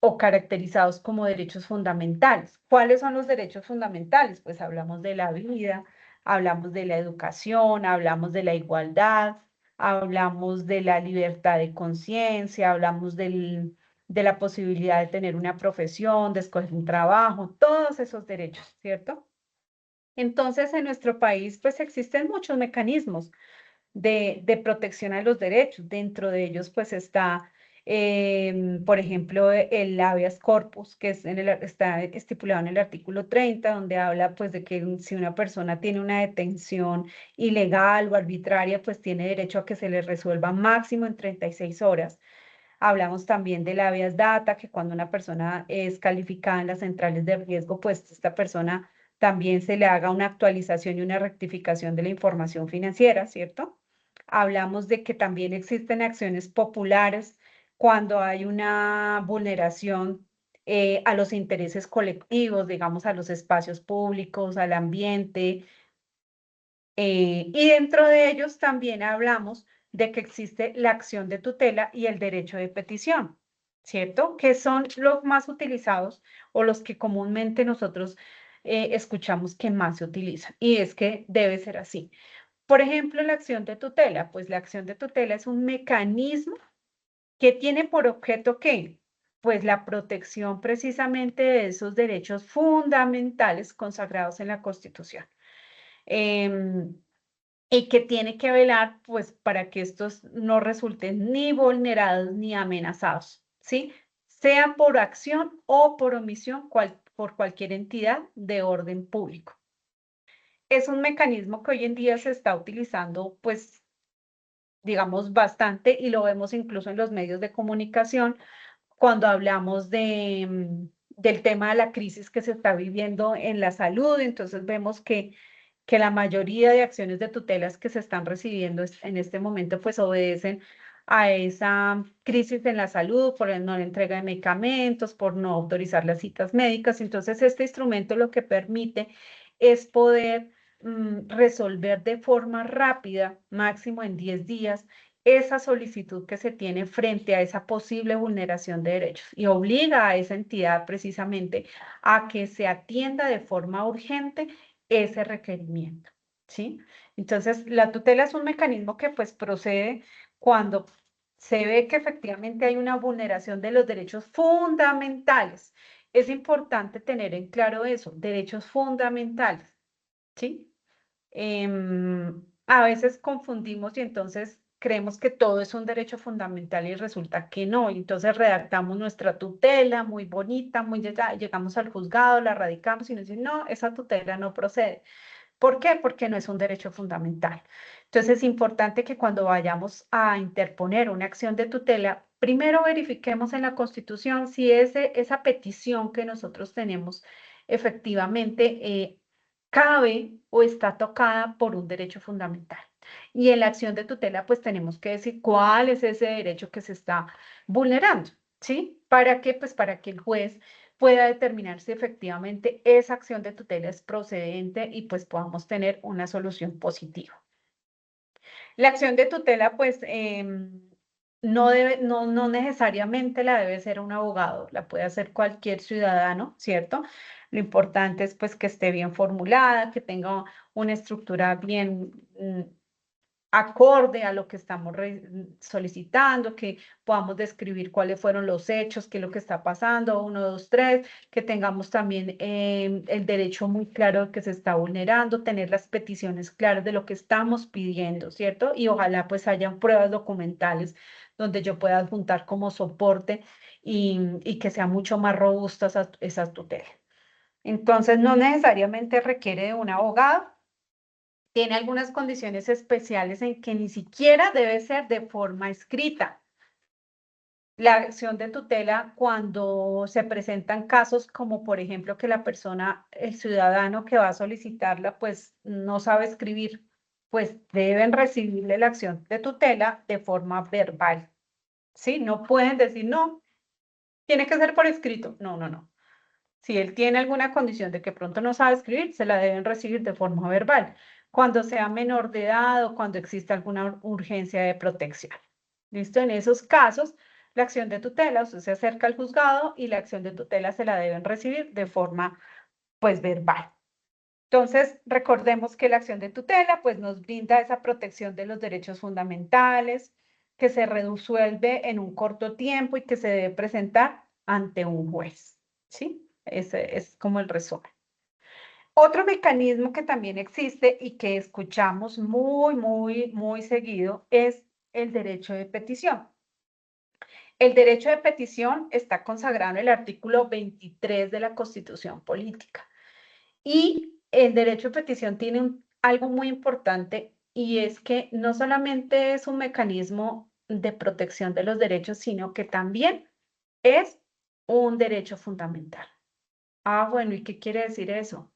Speaker 1: o caracterizados como derechos fundamentales. ¿Cuáles son los derechos fundamentales? Pues hablamos de la vida, hablamos de la educación, hablamos de la igualdad, hablamos de la libertad de conciencia, hablamos de la posibilidad de tener una profesión, de escoger un trabajo, todos esos derechos, ¿cierto? Entonces, en nuestro país, pues existen muchos mecanismos de protección a los derechos. Dentro de ellos, pues está, por ejemplo, el habeas corpus, que está estipulado en el artículo 30, donde habla pues de que si una persona tiene una detención ilegal o arbitraria, pues tiene derecho a que se le resuelva máximo en 36 horas. Hablamos también del habeas data, que cuando una persona es calificada en las centrales de riesgo, pues esta persona también se le haga una actualización y una rectificación de la información financiera, ¿cierto? Hablamos de que también existen acciones populares cuando hay una vulneración a los intereses colectivos, digamos, a los espacios públicos, al ambiente, y dentro de ellos también hablamos de que existe la acción de tutela y el derecho de petición, ¿cierto? Que son los más utilizados o los que comúnmente nosotros escuchamos que más se utilizan. Y es que debe ser así. Por ejemplo, la acción de tutela, pues la acción de tutela es un mecanismo que tiene por objeto ¿qué? Pues la protección precisamente de esos derechos fundamentales consagrados en la Constitución. Em, y que tiene que velar pues para que estos no resulten ni vulnerados ni amenazados, ¿sí? Sea por acción o por omisión por cualquier entidad de orden público. Es un mecanismo que hoy en día se está utilizando pues digamos bastante y lo vemos incluso en los medios de comunicación cuando hablamos del tema de la crisis que se está viviendo en la salud, entonces vemos que la mayoría de acciones de tutelas que se están recibiendo en este momento pues obedecen a esa crisis en la salud por el no entrega de medicamentos, por no autorizar las citas médicas. Entonces, este instrumento lo que permite es poder resolver de forma rápida, máximo en 10 días, esa solicitud que se tiene frente a esa posible vulneración de derechos y obliga a esa entidad precisamente a que se atienda de forma urgente ese requerimiento, ¿sí? Entonces, la tutela es un mecanismo que pues procede cuando se ve que efectivamente hay una vulneración de los derechos fundamentales es importante tener en claro eso, derechos fundamentales, ¿sí? A veces confundimos y entonces creemos que todo es un derecho fundamental y resulta que no. Y entonces redactamos nuestra tutela muy bonita, muy llegamos al juzgado, la radicamos y nos dicen, no, esa tutela no procede. ¿Por qué? Porque no es un derecho fundamental. Entonces es importante que cuando vayamos a interponer una acción de tutela, primero verifiquemos en la Constitución si esa petición que nosotros tenemos efectivamente cabe o está tocada por un derecho fundamental. Y en la acción de tutela, pues tenemos que decir cuál es ese derecho que se está vulnerando, ¿sí? ¿Para qué? Pues para que el juez pueda determinar si efectivamente esa acción de tutela es procedente y pues podamos tener una solución positiva. La acción de tutela, pues, no necesariamente la debe ser un abogado, la puede hacer cualquier ciudadano, ¿cierto? Lo importante es pues que esté bien formulada, que tenga una estructura bien acorde a lo que estamos solicitando, que podamos describir cuáles fueron los hechos, qué es lo que está pasando, 1, 2, 3, que tengamos también el derecho muy claro de que se está vulnerando, tener las peticiones claras de lo que estamos pidiendo, ¿cierto? Y ojalá pues hayan pruebas documentales donde yo pueda adjuntar como soporte y que sea mucho más robusta esa tutela. Entonces, no necesariamente requiere de un abogado, tiene algunas condiciones especiales en que ni siquiera debe ser de forma escrita. La acción de tutela cuando se presentan casos como por ejemplo que la persona, el ciudadano que va a solicitarla, pues no sabe escribir, pues deben recibirle la acción de tutela de forma verbal. ¿Sí? No pueden decir, no, tiene que ser por escrito. No, no, no. Si él tiene alguna condición de que pronto no sabe escribir, se la deben recibir de forma verbal. Cuando sea menor de edad o cuando exista alguna urgencia de protección. ¿Listo? En esos casos, la acción de tutela, usted se acerca al juzgado y la acción de tutela se la deben recibir de forma, pues, verbal. Entonces, recordemos que la acción de tutela, pues, nos brinda esa protección de los derechos fundamentales, que se resuelve en un corto tiempo y que se debe presentar ante un juez. ¿Sí? Ese es como el resumen. Otro mecanismo que también existe y que escuchamos muy seguido es el derecho de petición. El derecho de petición está consagrado en el artículo 23 de la Constitución Política. Y el derecho de petición tiene algo muy importante y es que no solamente es un mecanismo de protección de los derechos, sino que también es un derecho fundamental. Ah, bueno, ¿y qué quiere decir eso?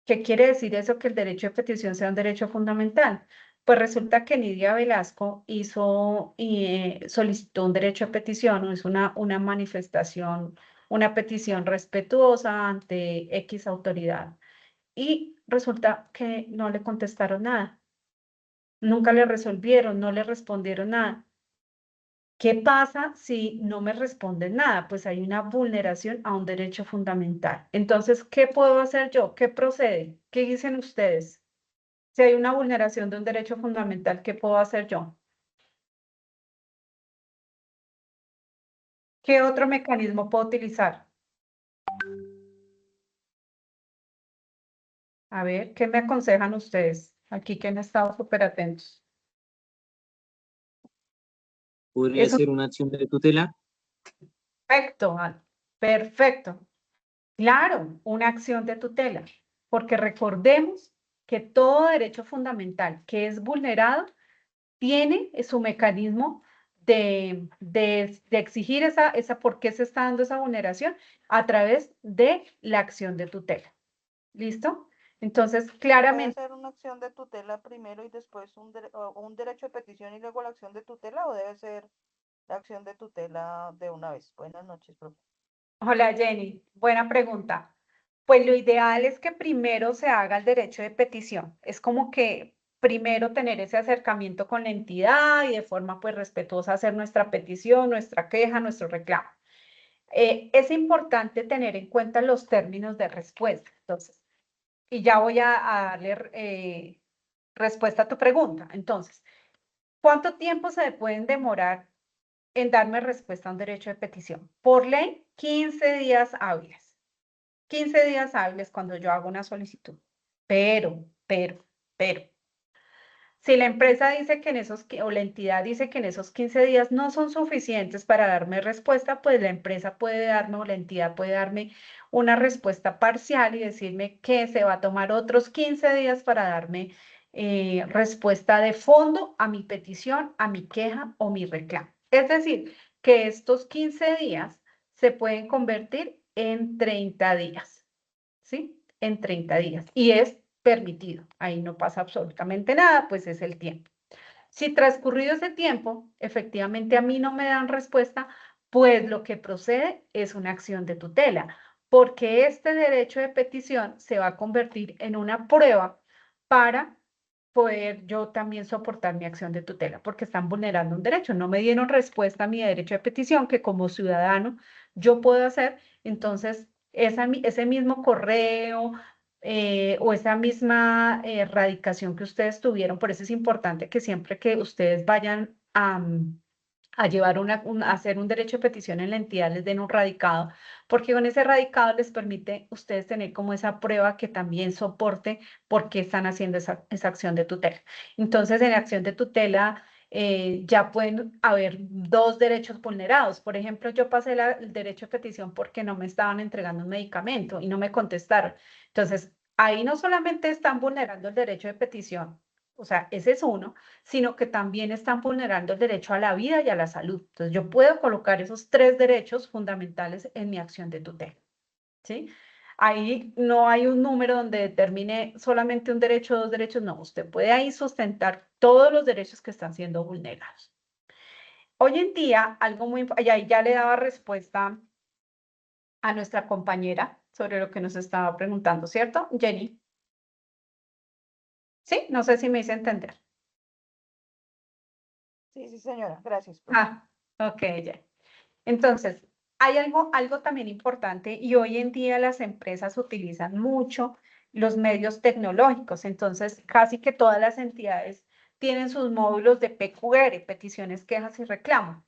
Speaker 1: ¿Qué quiere decir eso que el derecho de petición sea un derecho fundamental? Pues resulta que Nidia Velasco solicitó un derecho de petición, hizo una manifestación, una petición respetuosa ante X autoridad y resulta que no le contestaron nada, nunca le resolvieron, no le respondieron nada. ¿Qué pasa si no me responden nada? Pues hay una vulneración a un derecho fundamental. Entonces, ¿qué puedo hacer yo? ¿Qué procede? ¿Qué dicen ustedes? Si hay una vulneración de un derecho fundamental, ¿qué puedo hacer yo? ¿Qué otro mecanismo puedo utilizar? A ver, ¿qué me aconsejan ustedes? Aquí que han estado súper atentos.
Speaker 4: ¿Podría
Speaker 1: Es un
Speaker 4: ser una acción de tutela?
Speaker 1: perfecto, perfecto. Claro, una acción de tutela, porque recordemos que todo derecho fundamental que es vulnerado tiene su mecanismo de exigir por qué se está dando esa vulneración a través de la acción de tutela. ¿Listo? Entonces,
Speaker 5: ¿Puede
Speaker 1: claramente,
Speaker 5: ser una acción de tutela primero y después un derecho de petición y luego la acción de tutela o debe ser la acción de tutela de una vez? Buenas noches, profe.
Speaker 1: hola Jenny, buena pregunta. Pues lo ideal es que primero se haga el derecho de petición. Es como que primero tener ese acercamiento con la entidad y de forma pues respetuosa hacer nuestra petición, nuestra queja, nuestro reclamo. Es importante tener en cuenta los términos de respuesta. Entonces, y ya voy a darle respuesta a tu pregunta. Entonces, ¿cuánto tiempo se pueden demorar en darme respuesta a un derecho de petición. Por ley, 15 días hábiles. 15 días hábiles cuando yo hago una solicitud. Pero, si la empresa dice que o la entidad dice que en esos 15 días no son suficientes para darme respuesta, pues la empresa puede darme o la entidad puede darme una respuesta parcial y decirme que se va a tomar otros 15 días para darme respuesta de fondo a mi petición, a mi queja o mi reclamo. Es decir, que estos 15 días se pueden convertir en 30 días, ¿sí? En 30 días. Y es permitido. Ahí no pasa absolutamente nada, pues es el tiempo. Si transcurrido ese tiempo, efectivamente a mí no me dan respuesta, pues lo que procede es una acción de tutela, porque este derecho de petición se va a convertir en una prueba para poder yo también soportar mi acción de tutela, porque están vulnerando un derecho. No me dieron respuesta a mi derecho de petición, que como ciudadano yo puedo hacer, entonces ese mismo correo, o esa misma radicación que ustedes tuvieron. Por eso es importante que siempre que ustedes vayan a llevar a hacer un derecho de petición en la entidad, les den un radicado, porque con ese radicado les permite ustedes tener como esa prueba que también soporte por qué están haciendo esa acción de tutela. Entonces, en la acción de tutela, ya pueden haber dos derechos vulnerados. Por ejemplo, yo pasé el derecho de petición porque no me estaban entregando un medicamento y no me contestaron. Entonces, ahí no solamente están vulnerando el derecho de petición, o sea, ese es uno, sino que también están vulnerando el derecho a la vida y a la salud. Entonces, yo puedo colocar esos tres derechos fundamentales en mi acción de tutela, ¿sí? Ahí no hay un número donde determine solamente un derecho o dos derechos, no, usted puede ahí sustentar todos los derechos que están siendo vulnerados. Hoy en día, algo muy, y ahí ya le daba respuesta a nuestra compañera sobre lo que nos estaba preguntando, ¿cierto, Jenny? Sí, no sé si me hice entender.
Speaker 5: Sí, sí, señora, gracias.
Speaker 1: Ah, ok, ya. Entonces, hay algo también importante y hoy en día las empresas utilizan mucho los medios tecnológicos. Entonces, casi que todas las entidades tienen sus módulos de PQR, peticiones, quejas y reclamos.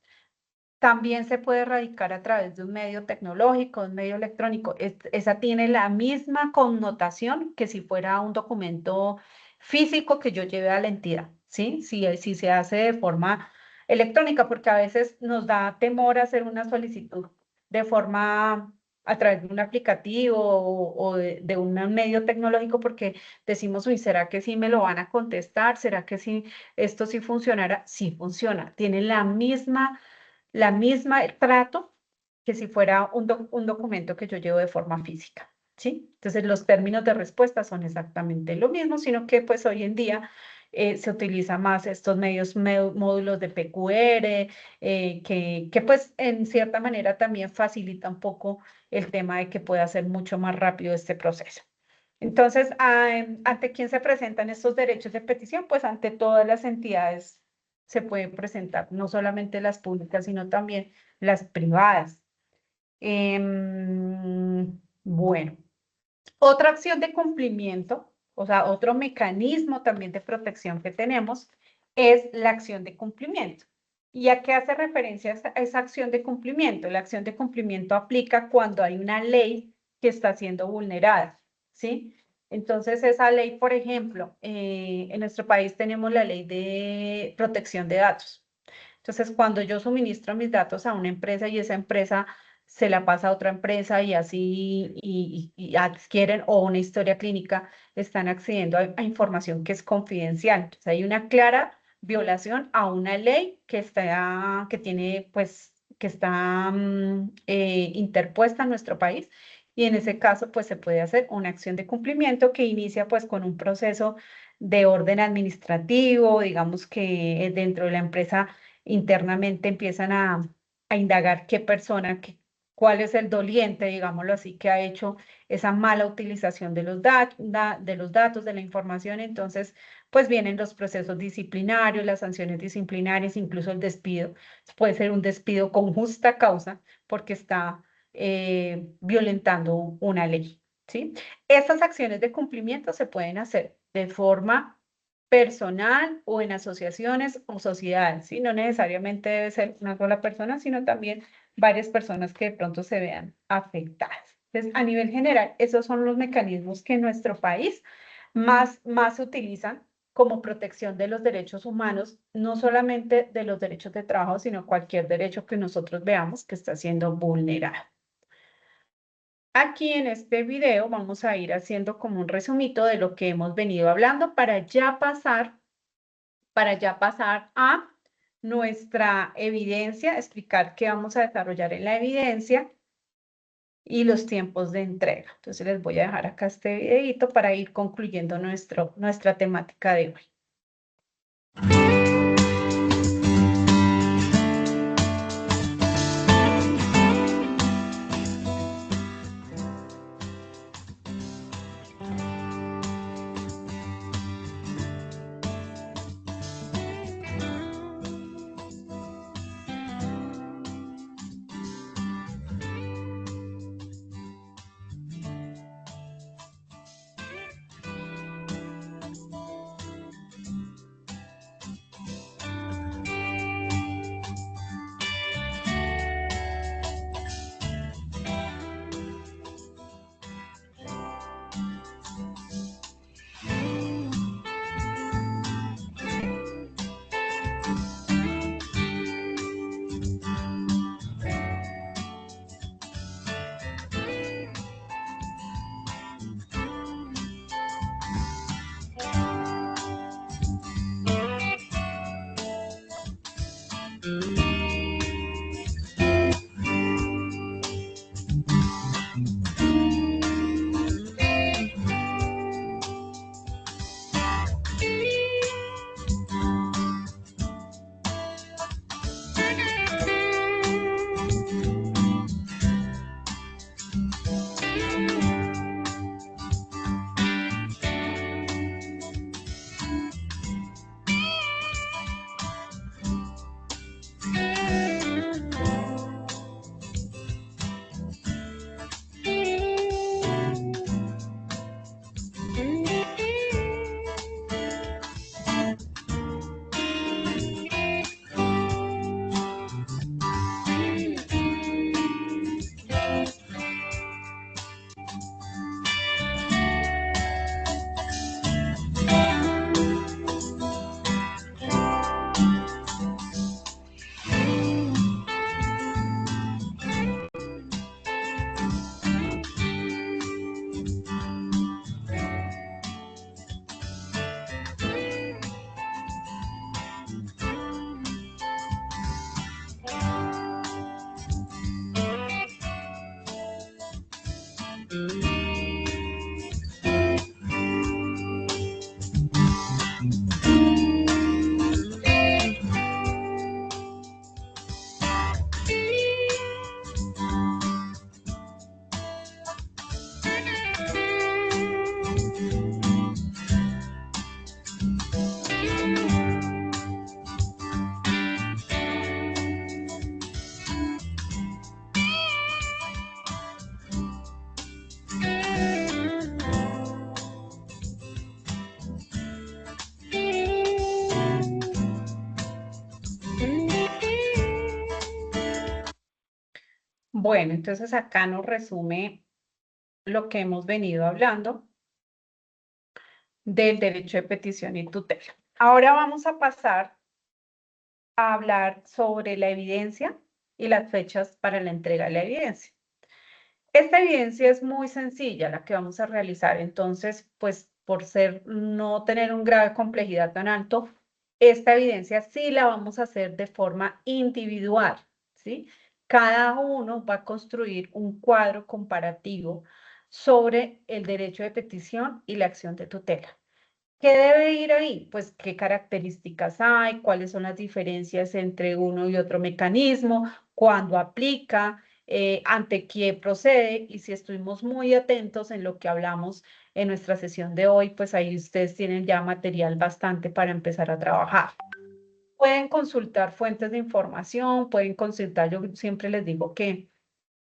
Speaker 1: También se puede radicar a través de un medio tecnológico, un medio electrónico. Esa tiene la misma connotación que si fuera un documento físico que yo lleve a la entidad, ¿sí? Si se hace de forma electrónica, porque a veces nos da temor hacer una solicitud de forma a través de un aplicativo o de un medio tecnológico, porque decimos, uy, ¿será que sí me lo van a contestar? ¿Será que sí, esto sí funcionará? Sí funciona, tiene la misma trato que si fuera un documento que yo llevo de forma física, ¿sí? Entonces, los términos de respuesta son exactamente lo mismo, sino que pues hoy en día se utiliza más estos módulos de PQR, que pues en cierta manera también facilita un poco el tema de que pueda ser mucho más rápido este proceso. Entonces, ¿ante quién se presentan estos derechos de petición? Pues ante todas las entidades se pueden presentar, no solamente las públicas, sino también las privadas. Bueno, otra acción de cumplimiento, o sea, otro mecanismo también de protección que tenemos es la acción de cumplimiento. ¿Y a qué hace referencia esa acción de cumplimiento? La acción de cumplimiento aplica cuando hay una ley que está siendo vulnerada, ¿sí? Entonces, esa ley, por ejemplo, en nuestro país tenemos la ley de protección de datos. Entonces, cuando yo suministro mis datos a una empresa y esa empresa se la pasa a otra empresa y así y adquieren o una historia clínica, están accediendo a información que es confidencial. Entonces, hay una clara violación a una ley que tiene, pues, que está interpuesta en nuestro país. Y en ese caso, pues, se puede hacer una acción de cumplimiento que inicia, pues, con un proceso de orden administrativo, digamos que dentro de la empresa internamente empiezan a indagar qué persona, cuál es el doliente, digámoslo así, que ha hecho esa mala utilización de los datos, de la información. Entonces, pues vienen los procesos disciplinarios, las sanciones disciplinarias, incluso el despido. Puede ser un despido con justa causa porque está violentando una ley, ¿sí? Estas acciones de cumplimiento se pueden hacer de forma personal o en asociaciones o sociedades, ¿sí? No necesariamente debe ser una sola persona, sino también varias personas que de pronto se vean afectadas. Entonces, a nivel general, esos son los mecanismos que en nuestro país más se utilizan como protección de los derechos humanos, no solamente de los derechos de trabajo, sino cualquier derecho que nosotros veamos que está siendo vulnerado. Aquí en este video vamos a ir haciendo como un resumito de lo que hemos venido hablando para ya pasar a nuestra evidencia, explicar qué vamos a desarrollar en la evidencia y los tiempos de entrega. Entonces les voy a dejar acá este videito para ir concluyendo nuestra temática de hoy. Bueno, entonces acá nos resume lo que hemos venido hablando del derecho de petición y tutela. Ahora vamos a pasar a hablar sobre la evidencia y las fechas para la entrega de la evidencia. Esta evidencia es muy sencilla, la que vamos a realizar. Entonces, pues por no tener un grado de complejidad tan alto, esta evidencia sí la vamos a hacer de forma individual, ¿sí? Cada uno va a construir un cuadro comparativo sobre el derecho de petición y la acción de tutela. ¿Qué debe ir ahí? Pues qué características hay, cuáles son las diferencias entre uno y otro mecanismo, cuándo aplica, ante quién procede, y si estuvimos muy atentos en lo que hablamos en nuestra sesión de hoy, pues ahí ustedes tienen ya material bastante para empezar a trabajar. Pueden consultar fuentes de información, pueden consultar, yo siempre les digo que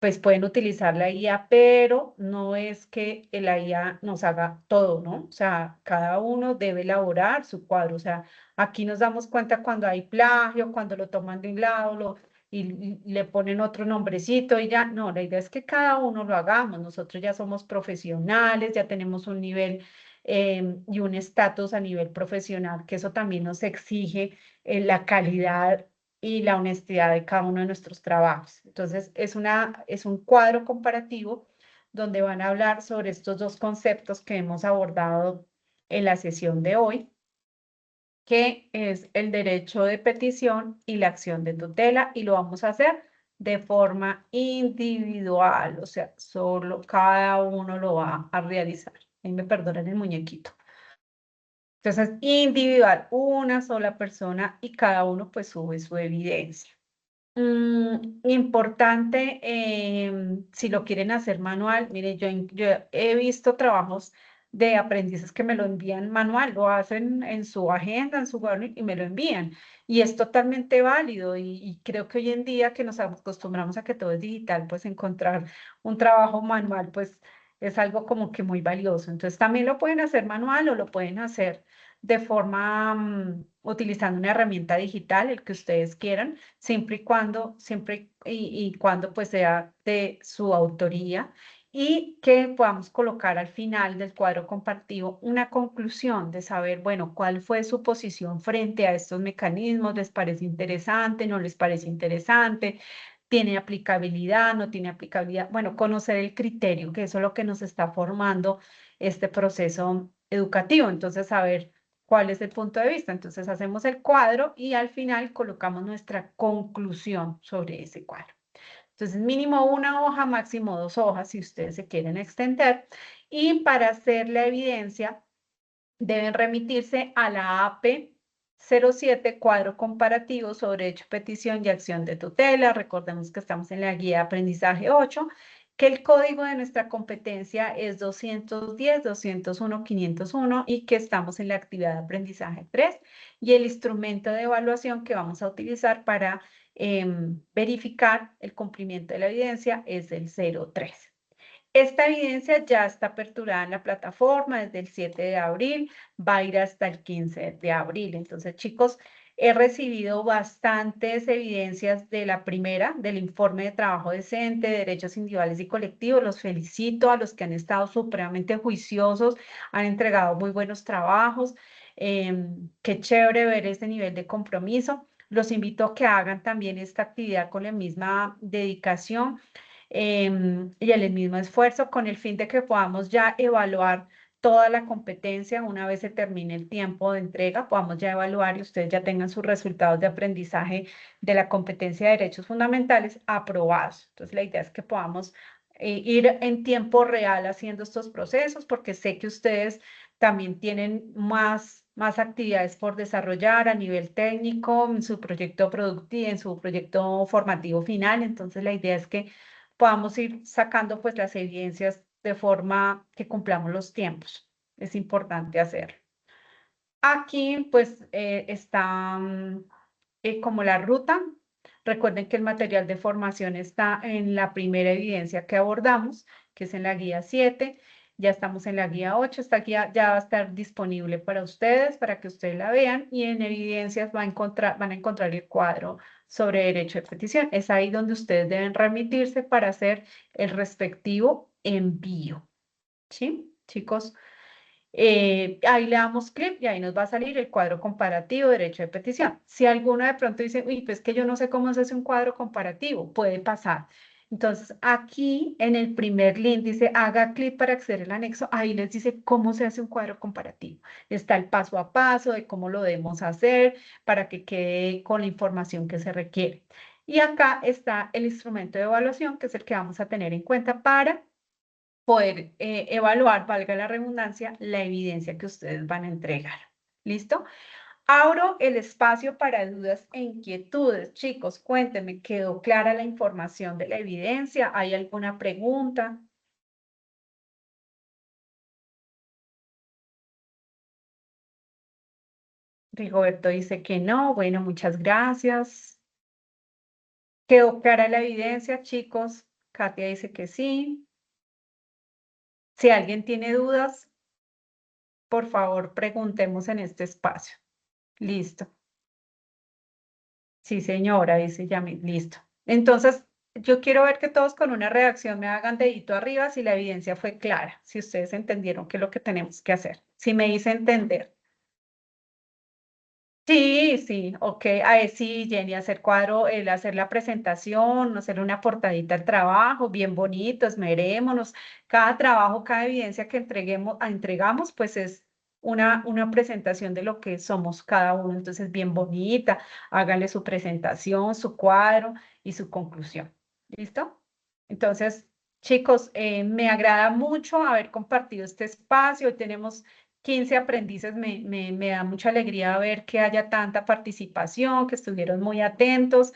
Speaker 1: pues pueden utilizar la IA, pero no es que la IA nos haga todo, ¿no? O sea, cada uno debe elaborar su cuadro. O sea, aquí nos damos cuenta cuando hay plagio, cuando lo toman de un lado y le ponen otro nombrecito y ya. No, la idea es que cada uno lo hagamos. Nosotros ya somos profesionales, ya tenemos un nivel y un estatus a nivel profesional, que eso también nos exige la calidad y la honestidad de cada uno de nuestros trabajos. Entonces, es un cuadro comparativo donde van a hablar sobre estos dos conceptos que hemos abordado en la sesión de hoy, que es el derecho de petición y la acción de tutela, y lo vamos a hacer de forma individual, o sea, solo cada uno lo va a realizar. Ahí me perdonan el muñequito. Entonces, individual, una sola persona y cada uno pues sube su evidencia. Importante, si lo quieren hacer manual, mire, yo he visto trabajos de aprendices que me lo envían manual, lo hacen en su agenda, en su cuaderno y me lo envían. Y es totalmente válido y creo que hoy en día que nos acostumbramos a que todo es digital, pues encontrar un trabajo manual, pues es algo como que muy valioso. Entonces también lo pueden hacer manual o lo pueden hacer de forma, utilizando una herramienta digital, el que ustedes quieran siempre y cuando pues sea de su autoría y que podamos colocar al final del cuadro compartido una conclusión de saber, bueno, cuál fue su posición frente a estos mecanismos, ¿les parece interesante? ¿No les parece interesante? ¿Tiene aplicabilidad? ¿No tiene aplicabilidad? Bueno, conocer el criterio, que eso es lo que nos está formando este proceso educativo. Entonces, saber cuál es el punto de vista. Entonces hacemos el cuadro y al final colocamos nuestra conclusión sobre ese cuadro. Entonces mínimo una hoja, máximo 2 hojas si ustedes se quieren extender. Y para hacer la evidencia deben remitirse a la AP 07, cuadro comparativo sobre hecho, petición y acción de tutela. Recordemos que estamos en la guía de aprendizaje 8, que el código de nuestra competencia es 210, 201, 501 y que estamos en la actividad de aprendizaje 3 y el instrumento de evaluación que vamos a utilizar para verificar el cumplimiento de la evidencia es el 03. Esta evidencia ya está aperturada en la plataforma desde el 7 de abril, va a ir hasta el 15 de abril. Entonces, chicos, he recibido bastantes evidencias de la primera, del informe de trabajo decente, de derechos individuales y colectivos. Los felicito a los que han estado supremamente juiciosos, han entregado muy buenos trabajos. Qué chévere ver ese nivel de compromiso. Los invito a que hagan también esta actividad con la misma dedicación y el mismo esfuerzo con el fin de que podamos ya evaluar toda la competencia una vez se termine el tiempo de entrega, podamos ya evaluar y ustedes ya tengan sus resultados de aprendizaje de la competencia de derechos fundamentales aprobados. Entonces, la idea es que podamos ir en tiempo real haciendo estos procesos porque sé que ustedes también tienen más actividades por desarrollar a nivel técnico en su proyecto productivo, en su proyecto formativo final. Entonces, la idea es que podamos ir sacando pues las evidencias de forma que cumplamos los tiempos. Es importante hacerlo. Aquí pues está como la ruta. Recuerden que el material de formación está en la primera evidencia que abordamos, que es en la guía 7. Ya estamos en la guía 8. Esta guía ya va a estar disponible para ustedes, para que ustedes la vean. Y en evidencias van a encontrar el cuadro sobre derecho de petición. Es ahí donde ustedes deben remitirse para hacer el respectivo envío. ¿Sí, chicos? Ahí le damos clic y ahí nos va a salir el cuadro comparativo de derecho de petición. Si alguno de pronto dice, uy, pues que yo no sé cómo se hace un cuadro comparativo, puede pasar. Entonces, aquí en el primer link dice, haga clic para acceder al anexo. Ahí les dice cómo se hace un cuadro comparativo. Está el paso a paso de cómo lo debemos hacer para que quede con la información que se requiere. Y acá está el instrumento de evaluación, que es el que vamos a tener en cuenta para poder evaluar, valga la redundancia, la evidencia que ustedes van a entregar. ¿Listo? Abro el espacio para dudas e inquietudes. Chicos, cuéntenme, ¿quedó clara la información de la evidencia? ¿Hay alguna pregunta? Rigoberto dice que no. Bueno, muchas gracias. ¿Quedó clara la evidencia, chicos? Katia dice que sí. Si alguien tiene dudas, por favor, preguntemos en este espacio. Listo. Sí, señora, dice Yamil. Listo. Entonces, yo quiero ver que todos con una reacción me hagan dedito arriba si la evidencia fue clara, si ustedes entendieron qué es lo que tenemos que hacer. Si me hice entender. Sí, sí, ok. Ahí sí, Jenny, hacer cuadro, el hacer la presentación, hacer una portadita al trabajo, bien bonito, esmerémonos. Cada trabajo, cada evidencia que entregamos, pues es una presentación de lo que somos cada uno. Entonces, bien bonita, hágale su presentación, su cuadro y su conclusión. ¿Listo? Entonces, chicos, me agrada mucho haber compartido este espacio. Hoy tenemos 15 aprendices, me da mucha alegría ver que haya tanta participación, que estuvieron muy atentos.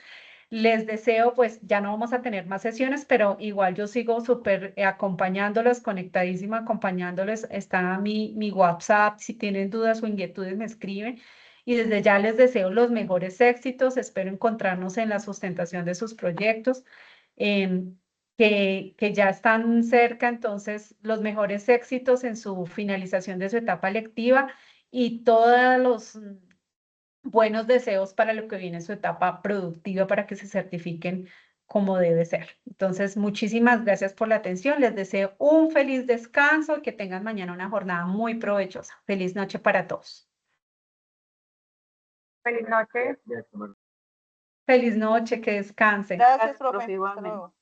Speaker 1: Les deseo, pues ya no vamos a tener más sesiones, pero igual yo sigo súper acompañándolos, conectadísima, acompañándoles. Está mi WhatsApp, si tienen dudas o inquietudes me escriben. Y desde ya les deseo los mejores éxitos, espero encontrarnos en la sustentación de sus proyectos. em, que ya están cerca, entonces los mejores éxitos en su finalización de su etapa lectiva y todos los buenos deseos para lo que viene en su etapa productiva para que se certifiquen como debe ser. Entonces, muchísimas gracias por la atención. Les deseo un feliz descanso y que tengan mañana una jornada muy provechosa. Feliz noche para todos.
Speaker 6: Feliz noche.
Speaker 1: Feliz noche, que descansen.
Speaker 5: Gracias, profe. Hasta luego.